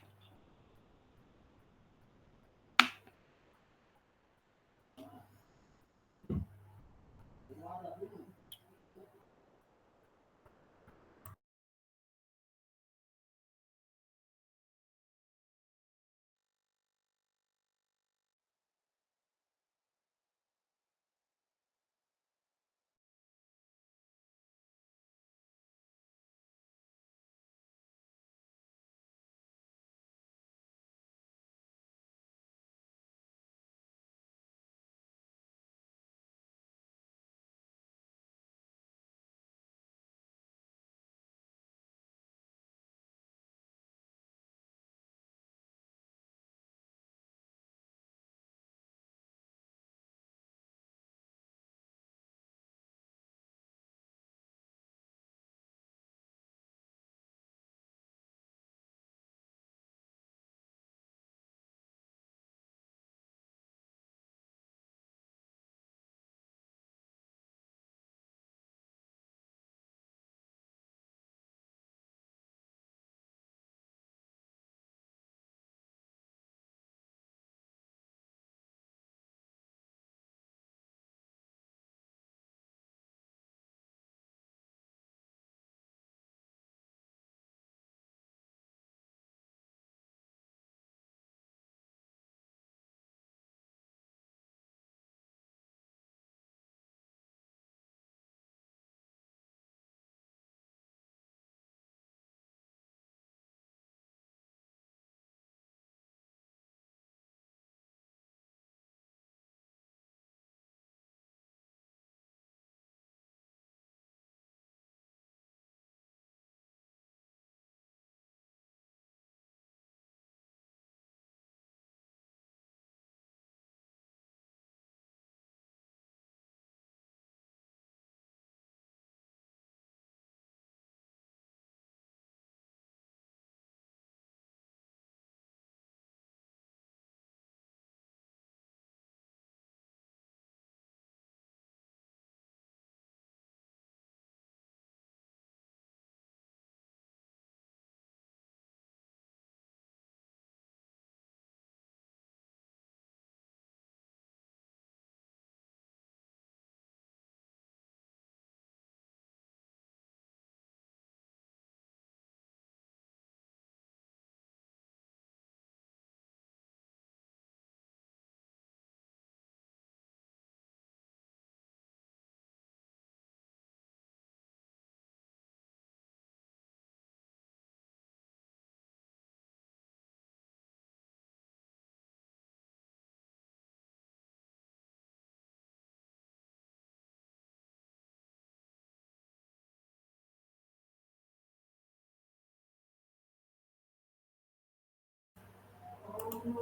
Nih,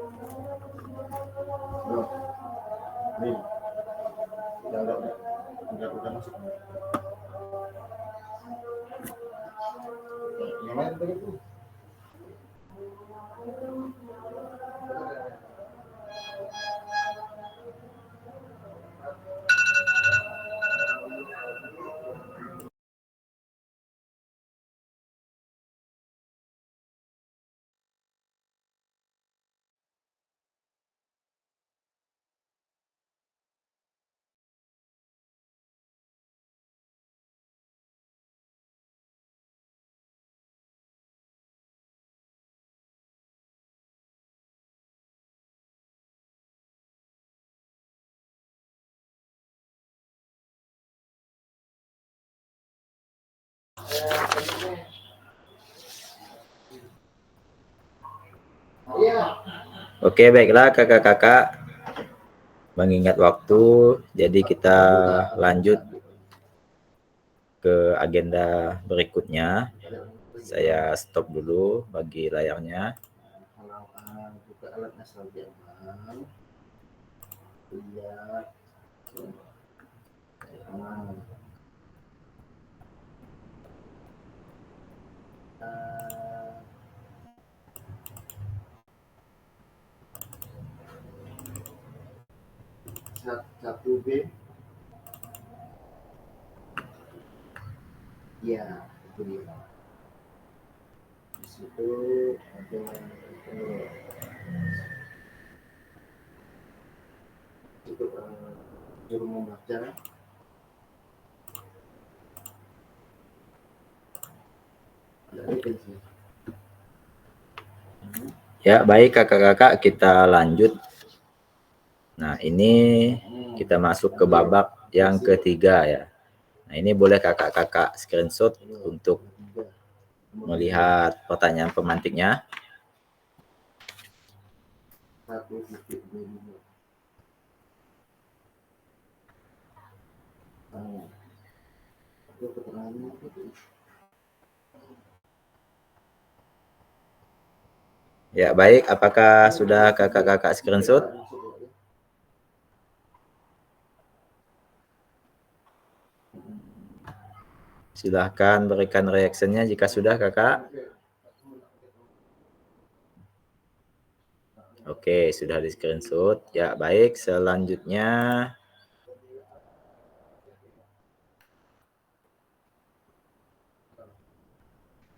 udah masuk. Yang lain tadi tuh. Oke, baiklah kakak-kakak. Mengingat waktu, jadi kita lanjut ke agenda berikutnya. Saya stop dulu bagi layarnya. Kalau buka alatnya selalu aman. Lihat. Aman. Satu B. Ya, itu dia. Di situ ada untuk juru membaca. Ya, baik kakak-kakak, kita lanjut. Nah, ini kita masuk ke babak yang ketiga ya. Nah, ini boleh kakak-kakak screenshot untuk melihat pertanyaan pemantiknya. Ya, baik. Apakah sudah kakak-kakak screenshot? Silahkan berikan reaksinya jika sudah, kakak. Oke, sudah di screenshot. Ya, baik. Selanjutnya,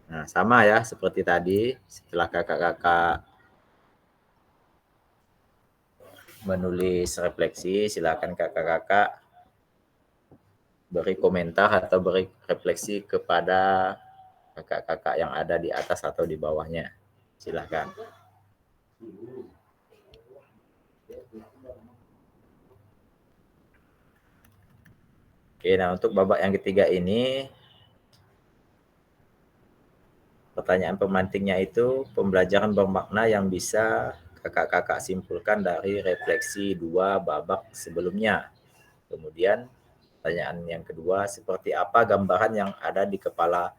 nah, sama ya seperti tadi. Setelah kakak-kakak menulis refleksi, silakan kakak-kakak beri komentar atau beri refleksi kepada kakak-kakak yang ada di atas atau di bawahnya. Silakan. Oke, nah untuk babak yang ketiga ini, pertanyaan pemantiknya itu pembelajaran bermakna yang bisa kakak-kakak simpulkan dari refleksi dua babak sebelumnya. Kemudian pertanyaan yang kedua, seperti apa gambaran yang ada di kepala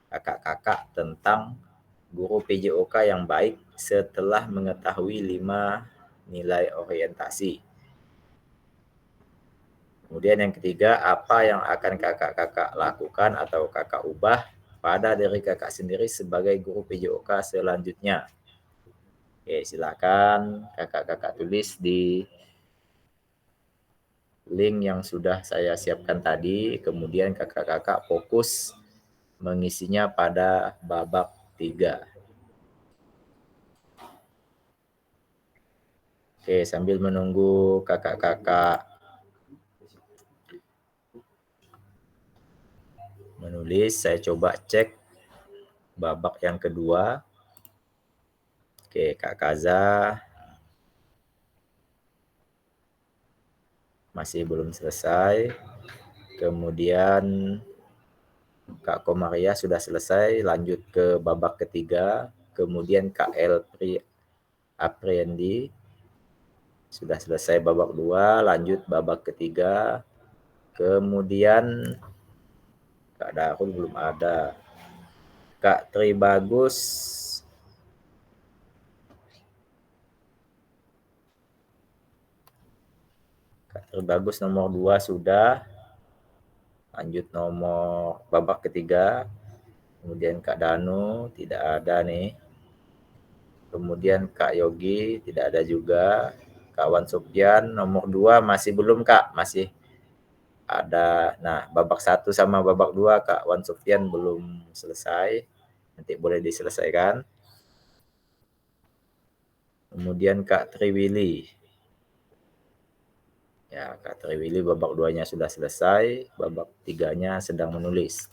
kakak-kakak tentang guru PJOK yang baik setelah mengetahui 5 nilai orientasi. Kemudian yang ketiga, apa yang akan kakak-kakak lakukan atau kakak ubah pada diri kakak sendiri sebagai guru PJOK selanjutnya. Oke, silakan kakak-kakak tulis di link yang sudah saya siapkan tadi. Kemudian kakak-kakak fokus mengisinya pada babak 3. Oke, sambil menunggu kakak-kakak menulis, saya coba cek babak yang kedua. Oke, Kak Kaza masih belum selesai. Kemudian Kak Komaria sudah selesai, lanjut ke babak ketiga. Kemudian Kak Elpri Apriendi sudah selesai babak 2, lanjut babak ketiga. Kemudian Kak Darul belum ada. Kak Tribagus Kak Tribagus nomor 2 sudah. Lanjut nomor babak ketiga. Kemudian Kak Danu tidak ada nih. Kemudian Kak Yogi tidak ada juga. Kak Wan Sopyan nomor 2 masih belum Kak, masih ada. Nah, babak 1 sama babak 2 Kak Wan Sopyan belum selesai. Nanti boleh diselesaikan. Kemudian Kak Triwili. Ya, Kak Triwili babak 2-nya sudah selesai, babak 3-nya sedang menulis.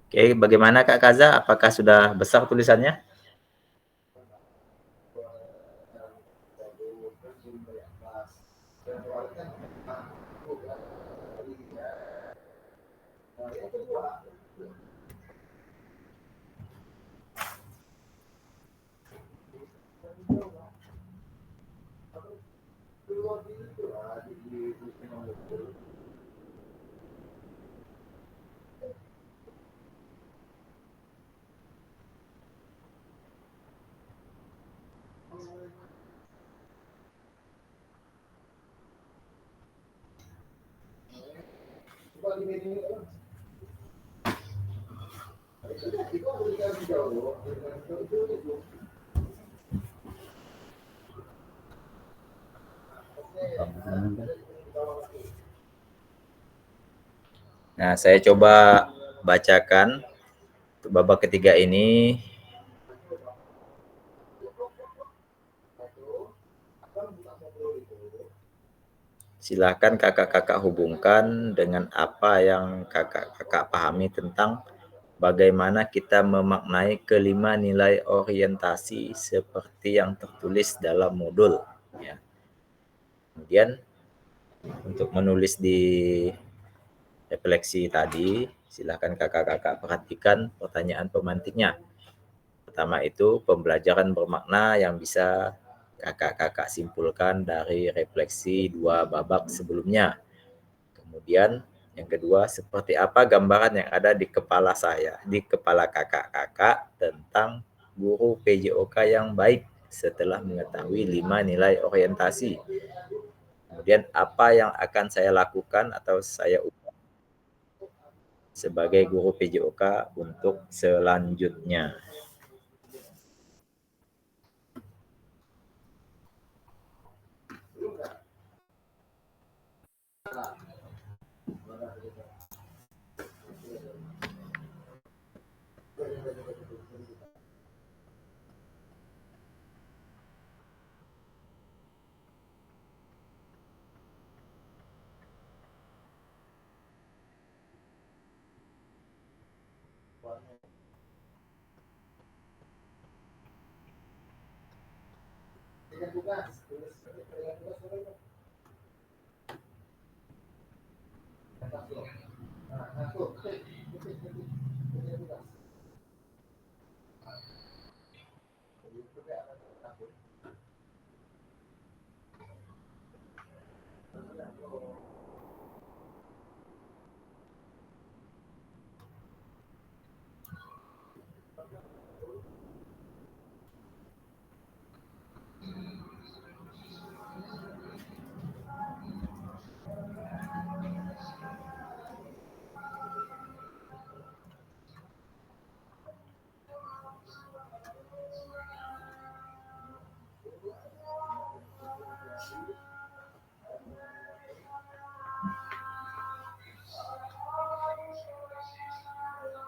Oke, bagaimana Kak Kaza? Apakah sudah besar tulisannya? Nah, saya coba bacakan untuk babak ketiga ini. Silakan kakak-kakak hubungkan dengan apa yang kakak-kakak pahami tentang bagaimana kita memaknai kelima nilai orientasi seperti yang tertulis dalam modul. Ya. Kemudian untuk menulis di refleksi tadi, silakan kakak-kakak perhatikan pertanyaan pemantiknya. Pertama itu pembelajaran bermakna yang bisa kakak-kakak simpulkan dari refleksi 2 babak sebelumnya. Kemudian yang kedua, seperti apa gambaran yang ada di kepala saya, di kepala kakak-kakak tentang guru PJOK yang baik setelah mengetahui 5 nilai orientasi. Kemudian apa yang akan saya lakukan atau saya ubah sebagai guru PJOK untuk selanjutnya.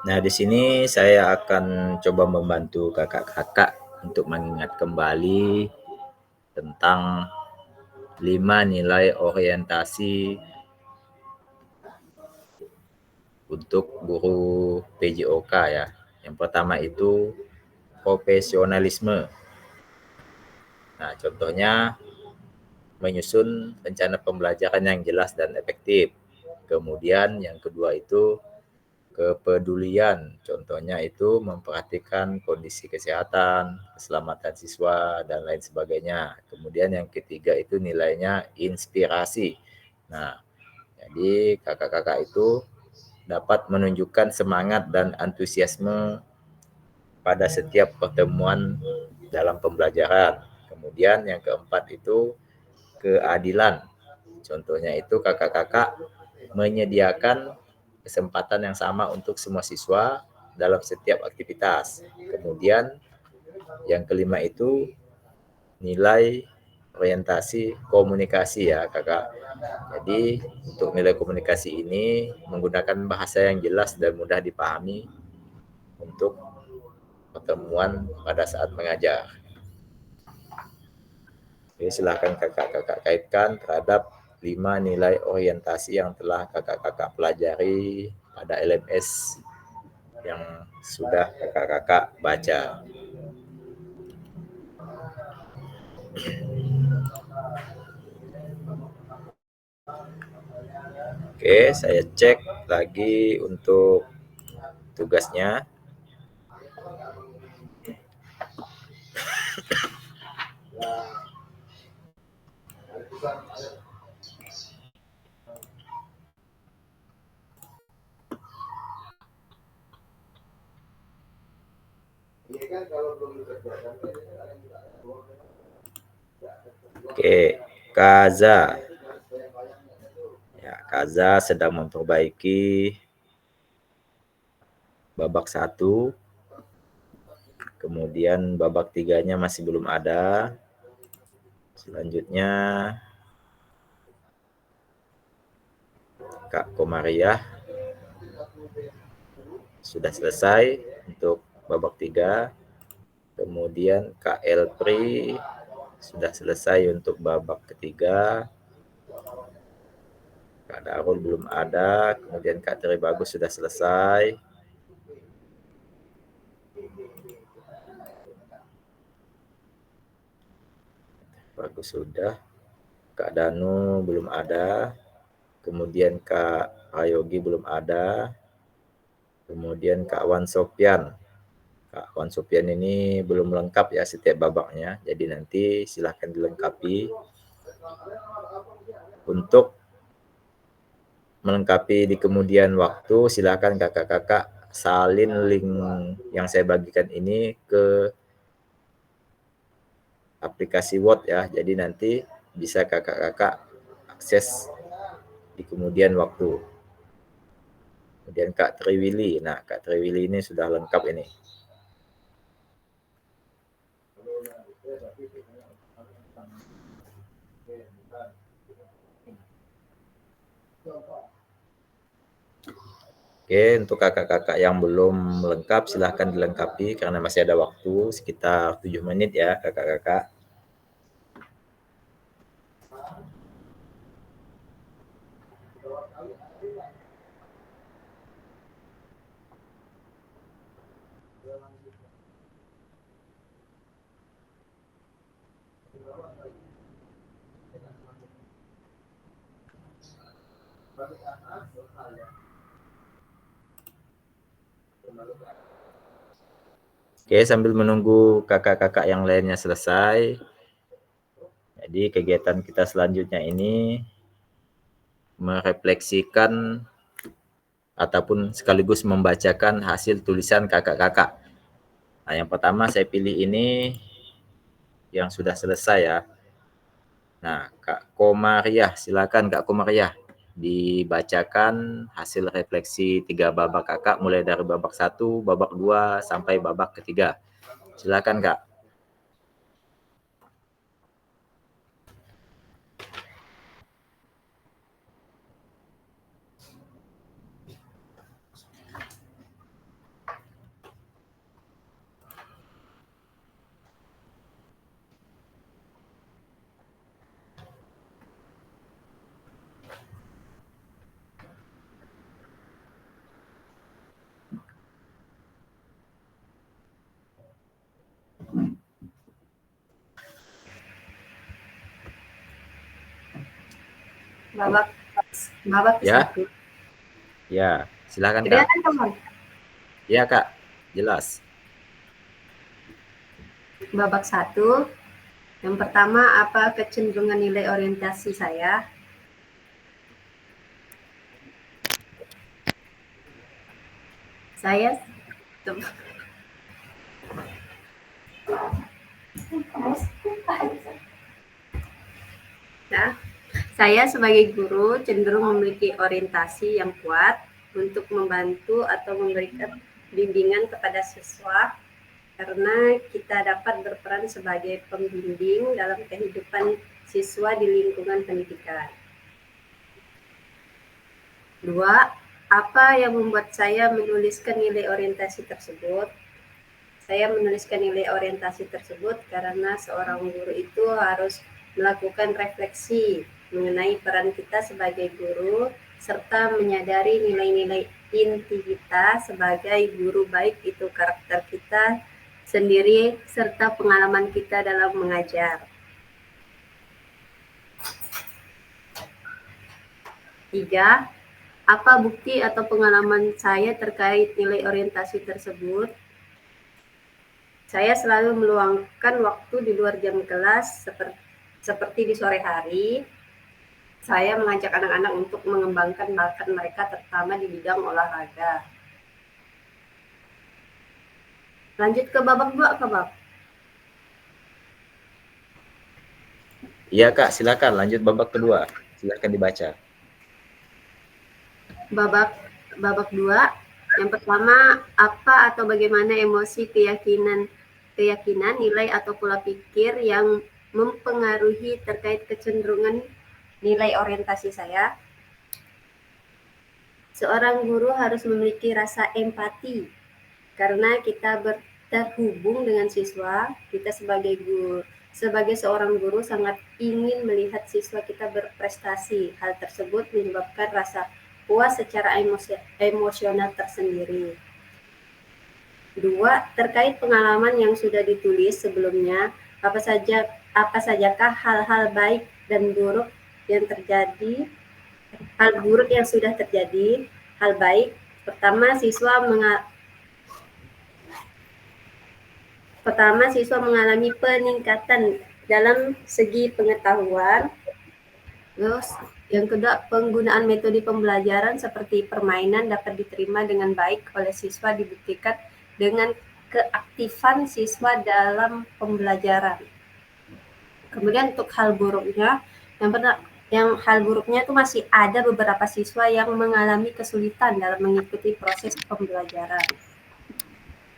Nah, di sini saya akan coba membantu kakak-kakak untuk mengingat kembali tentang 5 nilai orientasi untuk guru PJOK ya. Yang pertama itu profesionalisme. Nah, contohnya menyusun rencana pembelajaran yang jelas dan efektif. Kemudian yang kedua itu kepedulian, contohnya itu memperhatikan kondisi kesehatan, keselamatan siswa, dan lain sebagainya. Kemudian yang ketiga itu nilainya inspirasi. Nah, jadi kakak-kakak itu dapat menunjukkan semangat dan antusiasme pada setiap pertemuan dalam pembelajaran. Kemudian yang keempat itu keadilan. Contohnya itu kakak-kakak menyediakan kesempatan yang sama untuk semua siswa dalam setiap aktivitas. Kemudian yang kelima itu nilai orientasi komunikasi ya kakak. Jadi untuk nilai komunikasi ini menggunakan bahasa yang jelas dan mudah dipahami untuk pertemuan pada saat mengajar. Jadi silakan kakak-kakak kaitkan terhadap 5 nilai orientasi yang telah kakak-kakak pelajari pada LMS yang sudah kakak-kakak baca. Oke, saya cek lagi untuk tugasnya. Oke, Kaza. Ya, Kaza sedang memperbaiki babak 1. Kemudian babak 3-nya masih belum ada. Selanjutnya Kak Komariah sudah selesai untuk babak 3. Kemudian Kak Elpri sudah selesai untuk babak ketiga. Kak Darul belum ada. Kemudian Kak Tri Bagus sudah selesai. Bagus sudah. Kak Danu belum ada. Kemudian Kak Ayogi belum ada. Kemudian Kak Wan Sopian. Kak Wan Sopian ini belum lengkap ya setiap babaknya. Jadi nanti silahkan dilengkapi. Untuk melengkapi di kemudian waktu, silahkan kakak-kakak salin link yang saya bagikan ini ke aplikasi Word ya. Jadi nanti bisa kakak-kakak akses di kemudian waktu. Kemudian Kak Triwili. Nah, Kak Triwili ini sudah lengkap ini. Oke, untuk kakak-kakak yang belum lengkap silahkan dilengkapi karena masih ada waktu sekitar 7 menit ya kakak-kakak. Oke, sambil menunggu kakak-kakak yang lainnya selesai. Jadi kegiatan kita selanjutnya ini merefleksikan ataupun sekaligus membacakan hasil tulisan kakak-kakak. Nah, yang pertama saya pilih ini yang sudah selesai ya. Nah, Kak Komariah, silakan Kak Komariah dibacakan hasil refleksi 3 babak kakak mulai dari babak 1, babak 2 sampai babak ketiga. Silakan Kak. babak Ya. satu. Ya, silakan Kak. Kedengaran teman? Ya Kak, jelas. Babak 1. Yang pertama, apa kecenderungan nilai orientasi saya? Saya Nah, saya sebagai guru cenderung memiliki orientasi yang kuat untuk membantu atau memberikan bimbingan kepada siswa karena kita dapat berperan sebagai pembimbing dalam kehidupan siswa di lingkungan pendidikan. 2. Apa yang membuat saya menuliskan nilai orientasi tersebut? Saya menuliskan nilai orientasi tersebut karena seorang guru itu harus melakukan refleksi mengenai peran kita sebagai guru serta menyadari nilai-nilai inti kita sebagai guru, baik itu karakter kita sendiri serta pengalaman kita dalam mengajar. 3. Apa bukti atau pengalaman saya terkait nilai orientasi tersebut? Saya selalu meluangkan waktu di luar jam kelas seperti di sore hari. Saya mengajak anak-anak untuk mengembangkan bakat mereka terutama di bidang olahraga. Lanjut ke babak 2, Kak Bab. Iya Kak, silakan lanjut babak kedua. Silakan dibaca. Babak 2. Yang pertama, apa atau bagaimana emosi, keyakinan, nilai atau pola pikir yang mempengaruhi terkait kecenderungan nilai orientasi saya. Seorang guru harus memiliki rasa empati karena kita terhubung dengan siswa. Kita sebagai seorang guru sangat ingin melihat siswa kita berprestasi. Hal tersebut menyebabkan rasa puas secara emosional tersendiri. 2. Terkait pengalaman yang sudah ditulis sebelumnya, apa sajakah hal-hal baik dan buruk yang terjadi, hal buruk yang sudah terjadi, hal baik. Pertama, siswa mengalami peningkatan dalam segi pengetahuan. Terus yang kedua, penggunaan metode pembelajaran seperti permainan dapat diterima dengan baik oleh siswa dibuktikan dengan keaktifan siswa dalam pembelajaran. Kemudian untuk hal buruknya, yang hal buruknya itu masih ada beberapa siswa yang mengalami kesulitan dalam mengikuti proses pembelajaran.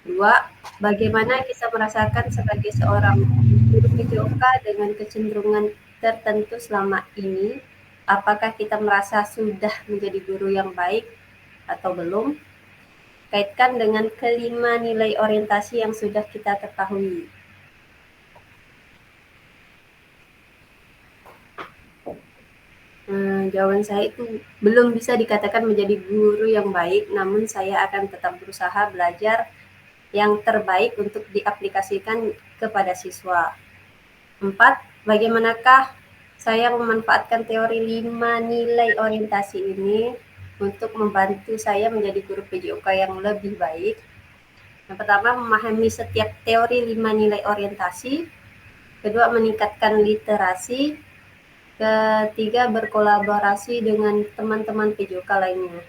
2. Bagaimana kita merasakan sebagai seorang guru PJOK dengan kecenderungan tertentu selama ini? Apakah kita merasa sudah menjadi guru yang baik atau belum? Kaitkan dengan kelima nilai orientasi yang sudah kita ketahui. Jawaban saya itu belum bisa dikatakan menjadi guru yang baik, namun saya akan tetap berusaha belajar yang terbaik untuk diaplikasikan kepada siswa. 4. Bagaimanakah saya memanfaatkan teori 5 nilai orientasi ini? untuk membantu saya menjadi guru PJOK yang lebih baik. Yang pertama, memahami setiap teori 5 nilai orientasi. Kedua, meningkatkan literasi. Ketiga, berkolaborasi dengan teman-teman PJOK lainnya.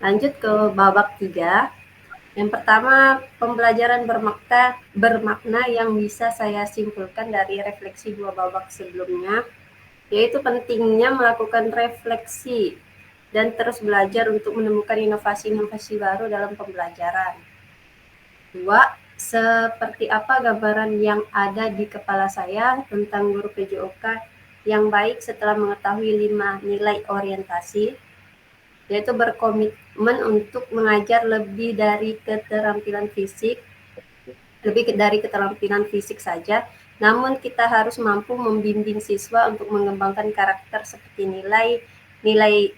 Lanjut ke babak 3. Yang pertama, pembelajaran bermakna yang bisa saya simpulkan dari refleksi 2 babak sebelumnya, yaitu pentingnya melakukan refleksi dan terus belajar untuk menemukan inovasi-inovasi baru dalam pembelajaran. 2. Seperti apa gambaran yang ada di kepala saya tentang guru PJOK yang baik setelah mengetahui 5 nilai orientasi, yaitu berkomitmen untuk mengajar lebih dari keterampilan fisik saja, namun kita harus mampu membimbing siswa untuk mengembangkan karakter seperti nilai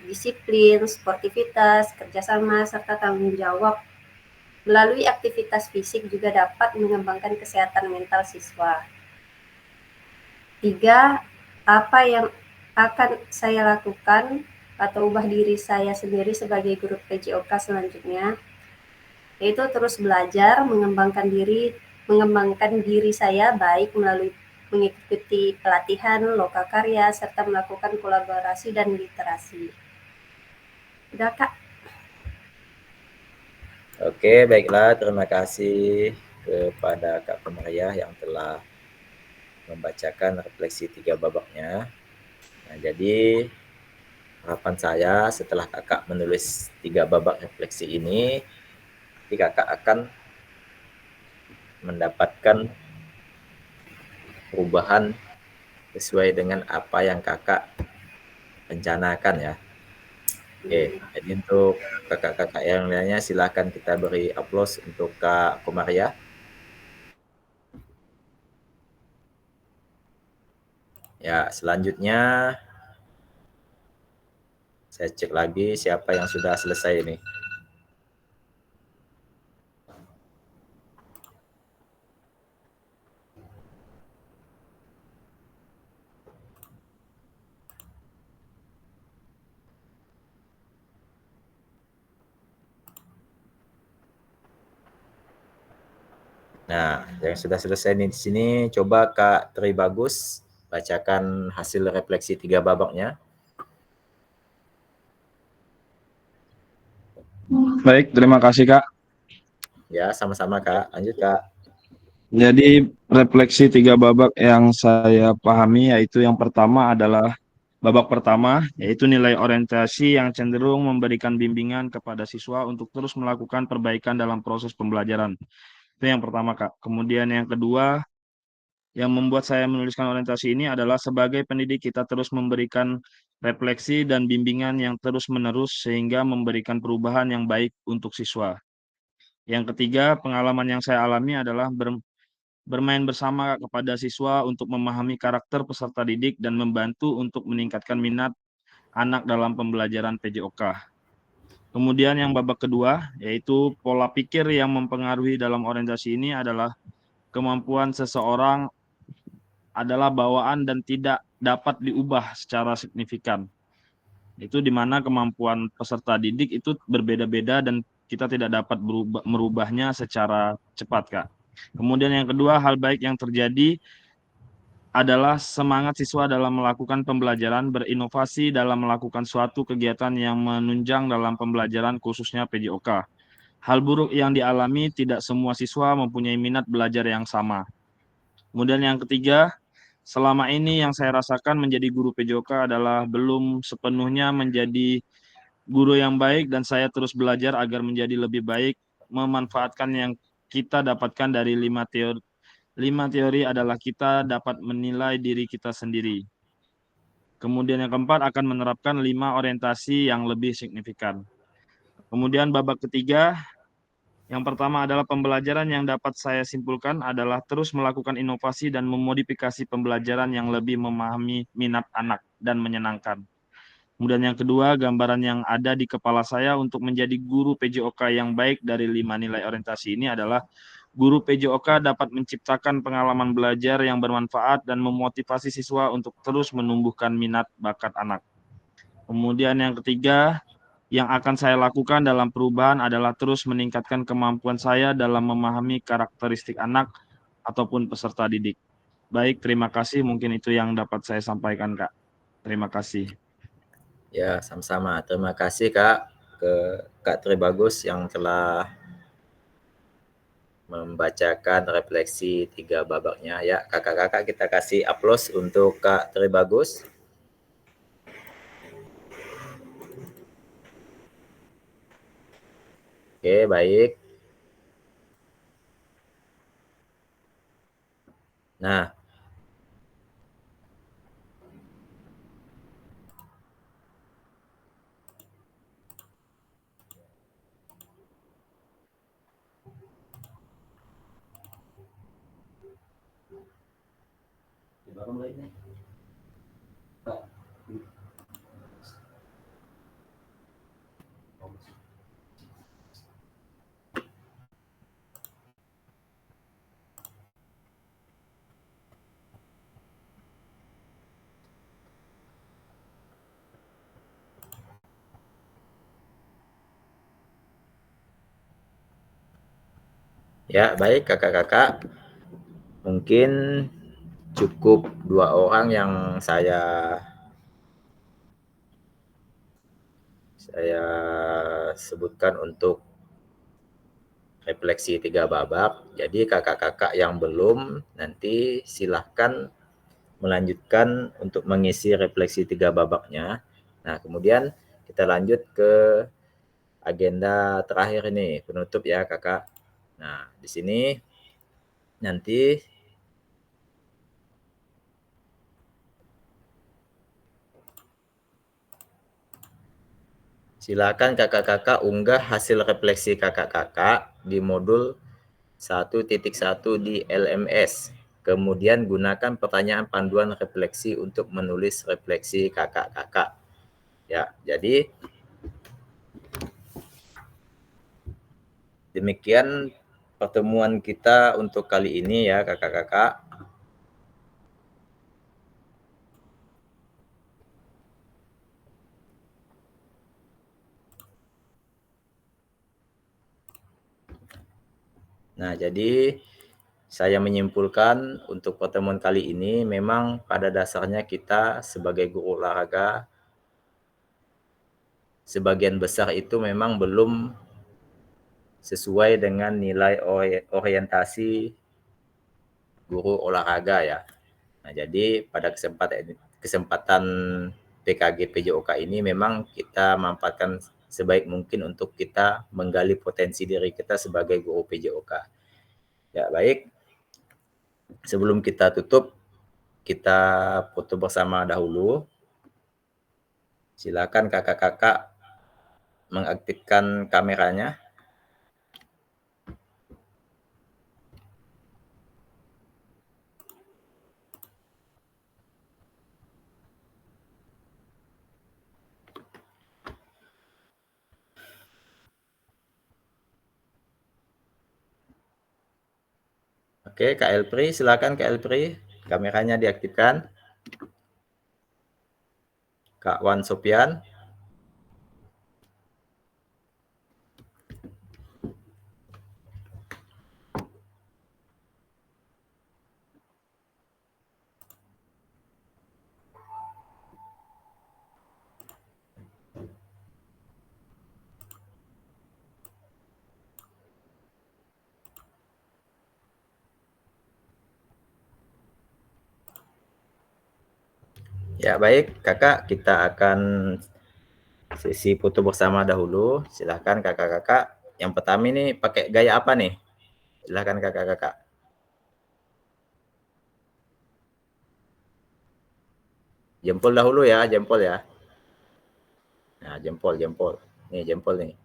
disiplin, sportivitas, kerjasama, serta tanggung jawab. Melalui aktivitas fisik juga dapat mengembangkan kesehatan mental siswa. 3. Apa yang akan saya lakukan atau ubah diri saya sendiri sebagai guru PJOK selanjutnya, yaitu terus belajar, mengembangkan diri saya baik melalui mengikuti pelatihan, lokakarya, serta melakukan kolaborasi dan literasi. Udah, Kak. Oke, baiklah. Terima kasih kepada Kak Pemariah yang telah membacakan refleksi 3 babaknya. Nah, jadi harapan saya setelah kakak menulis 3 babak refleksi ini, nanti kakak akan mendapatkan perubahan sesuai dengan apa yang kakak rencanakan ya. Oke, jadi untuk kakak-kakak yang lainnya silahkan kita beri aplaus untuk Kak Komaria. Ya, selanjutnya saya cek lagi siapa yang sudah selesai ini. Nah, yang sudah selesai nih di sini, coba Kak Tri Bagus bacakan hasil refleksi 3 babaknya. Baik, terima kasih Kak. Ya, sama-sama Kak. Lanjut Kak. Jadi refleksi 3 babak yang saya pahami yaitu yang pertama adalah babak pertama, yaitu nilai orientasi yang cenderung memberikan bimbingan kepada siswa untuk terus melakukan perbaikan dalam proses pembelajaran. Itu yang pertama, Kak. Kemudian yang kedua, yang membuat saya menuliskan orientasi ini adalah sebagai pendidik kita terus memberikan refleksi dan bimbingan yang terus-menerus sehingga memberikan perubahan yang baik untuk siswa. Yang ketiga, pengalaman yang saya alami adalah bermain bersama kepada siswa untuk memahami karakter peserta didik dan membantu untuk meningkatkan minat anak dalam pembelajaran PJOK. Kemudian yang babak kedua, yaitu pola pikir yang mempengaruhi dalam orientasi ini adalah kemampuan seseorang adalah bawaan dan tidak dapat diubah secara signifikan. Itu di mana kemampuan peserta didik itu berbeda-beda dan kita tidak dapat merubahnya secara cepat, Kak. Kemudian yang kedua, hal baik yang terjadi adalah semangat siswa dalam melakukan pembelajaran, berinovasi dalam melakukan suatu kegiatan yang menunjang dalam pembelajaran khususnya PJOK. Hal buruk yang dialami tidak semua siswa mempunyai minat belajar yang sama. Kemudian yang ketiga, selama ini yang saya rasakan menjadi guru PJOK adalah belum sepenuhnya menjadi guru yang baik dan saya terus belajar agar menjadi lebih baik, memanfaatkan yang kita dapatkan dari 5 teori. 5 teori adalah kita dapat menilai diri kita sendiri. Kemudian yang keempat akan menerapkan 5 orientasi yang lebih signifikan. Kemudian babak ketiga, yang pertama adalah pembelajaran yang dapat saya simpulkan adalah terus melakukan inovasi dan memodifikasi pembelajaran yang lebih memahami minat anak dan menyenangkan. Kemudian yang kedua, gambaran yang ada di kepala saya untuk menjadi guru PJOK yang baik dari 5 nilai orientasi ini adalah guru PJOK dapat menciptakan pengalaman belajar yang bermanfaat dan memotivasi siswa untuk terus menumbuhkan minat bakat anak. Kemudian yang ketiga, yang akan saya lakukan dalam perubahan adalah terus meningkatkan kemampuan saya dalam memahami karakteristik anak ataupun peserta didik. Baik, terima kasih. Mungkin itu yang dapat saya sampaikan, Kak. Terima kasih. Ya, sama-sama. Terima kasih Kak ke Kak Tribagus yang telah membacakan refleksi 3 babaknya. Ya, kakak-kakak kita kasih aplaus untuk Kak Tribagus. Oke, baik. Nah, ya baik kakak-kakak. Mungkin cukup 2 orang yang saya sebutkan untuk refleksi 3 babak. Jadi kakak-kakak yang belum, nanti silahkan melanjutkan untuk mengisi refleksi 3 babaknya. Nah, kemudian kita lanjut ke agenda terakhir ini, penutup ya kakak. Nah, di sini nanti silakan kakak-kakak unggah hasil refleksi kakak-kakak di modul 1.1 di LMS. Kemudian gunakan pertanyaan panduan refleksi untuk menulis refleksi kakak-kakak. Ya, jadi demikian pertemuan kita untuk kali ini ya kakak-kakak. Nah, jadi saya menyimpulkan untuk pertemuan kali ini memang pada dasarnya kita sebagai guru olahraga sebagian besar itu memang belum sesuai dengan nilai orientasi guru olahraga ya. Nah, jadi pada kesempatan PKG PJOK ini memang kita manfaatkan sebaik mungkin untuk kita menggali potensi diri kita sebagai guru PJOK. Ya, baik. Sebelum kita tutup, kita foto bersama dahulu. Silakan kakak-kakak mengaktifkan kameranya. Oke, Kak Elpri, silakan Kak Elpri, kameranya diaktifkan. Kak Wan Sopian. Ya, baik, Kakak, kita akan sesi foto bersama dahulu. Silahkan kakak-kakak. Yang pertama ini pakai gaya apa nih? Silahkan kakak-kakak. Jempol dahulu ya, jempol ya. Nah, jempol. Nih, jempol nih.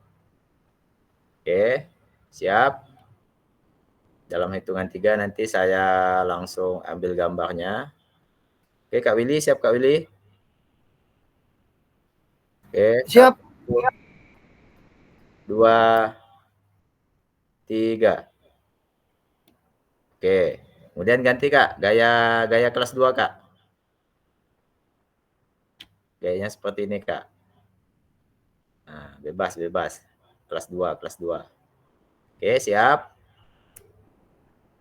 Oke, siap. Dalam hitungan 3 nanti saya langsung ambil gambarnya. Oke, Kak Willy, siap Kak Willy? Oke, Siap. 2, 3. Oke. Kemudian ganti Kak, gaya kelas 2 Kak. Gayanya seperti ini Kak. Nah, bebas. Kelas 2. Oke, siap.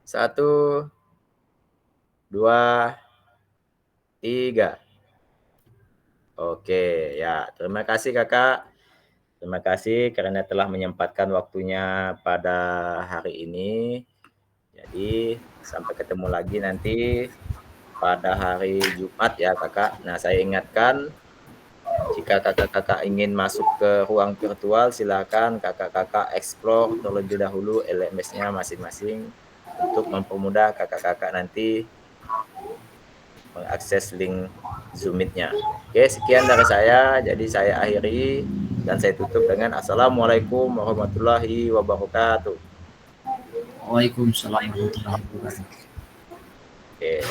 1, 2, 3. Oke, ya. Terima kasih Kakak. Terima kasih karena telah menyempatkan waktunya pada hari ini. Jadi, sampai ketemu lagi nanti pada hari Jumat ya Kakak. Nah, saya ingatkan jika kakak-kakak ingin masuk ke ruang virtual, silakan kakak-kakak explore terlebih dahulu LMS-nya masing-masing untuk mempermudah kakak-kakak nanti mengakses link Zoom Meet-nya. Oke, sekian dari saya. Jadi saya akhiri dan saya tutup dengan Assalamualaikum warahmatullahi wabarakatuh. Waalaikumsalam warahmatullahi wabarakatuh. Oke.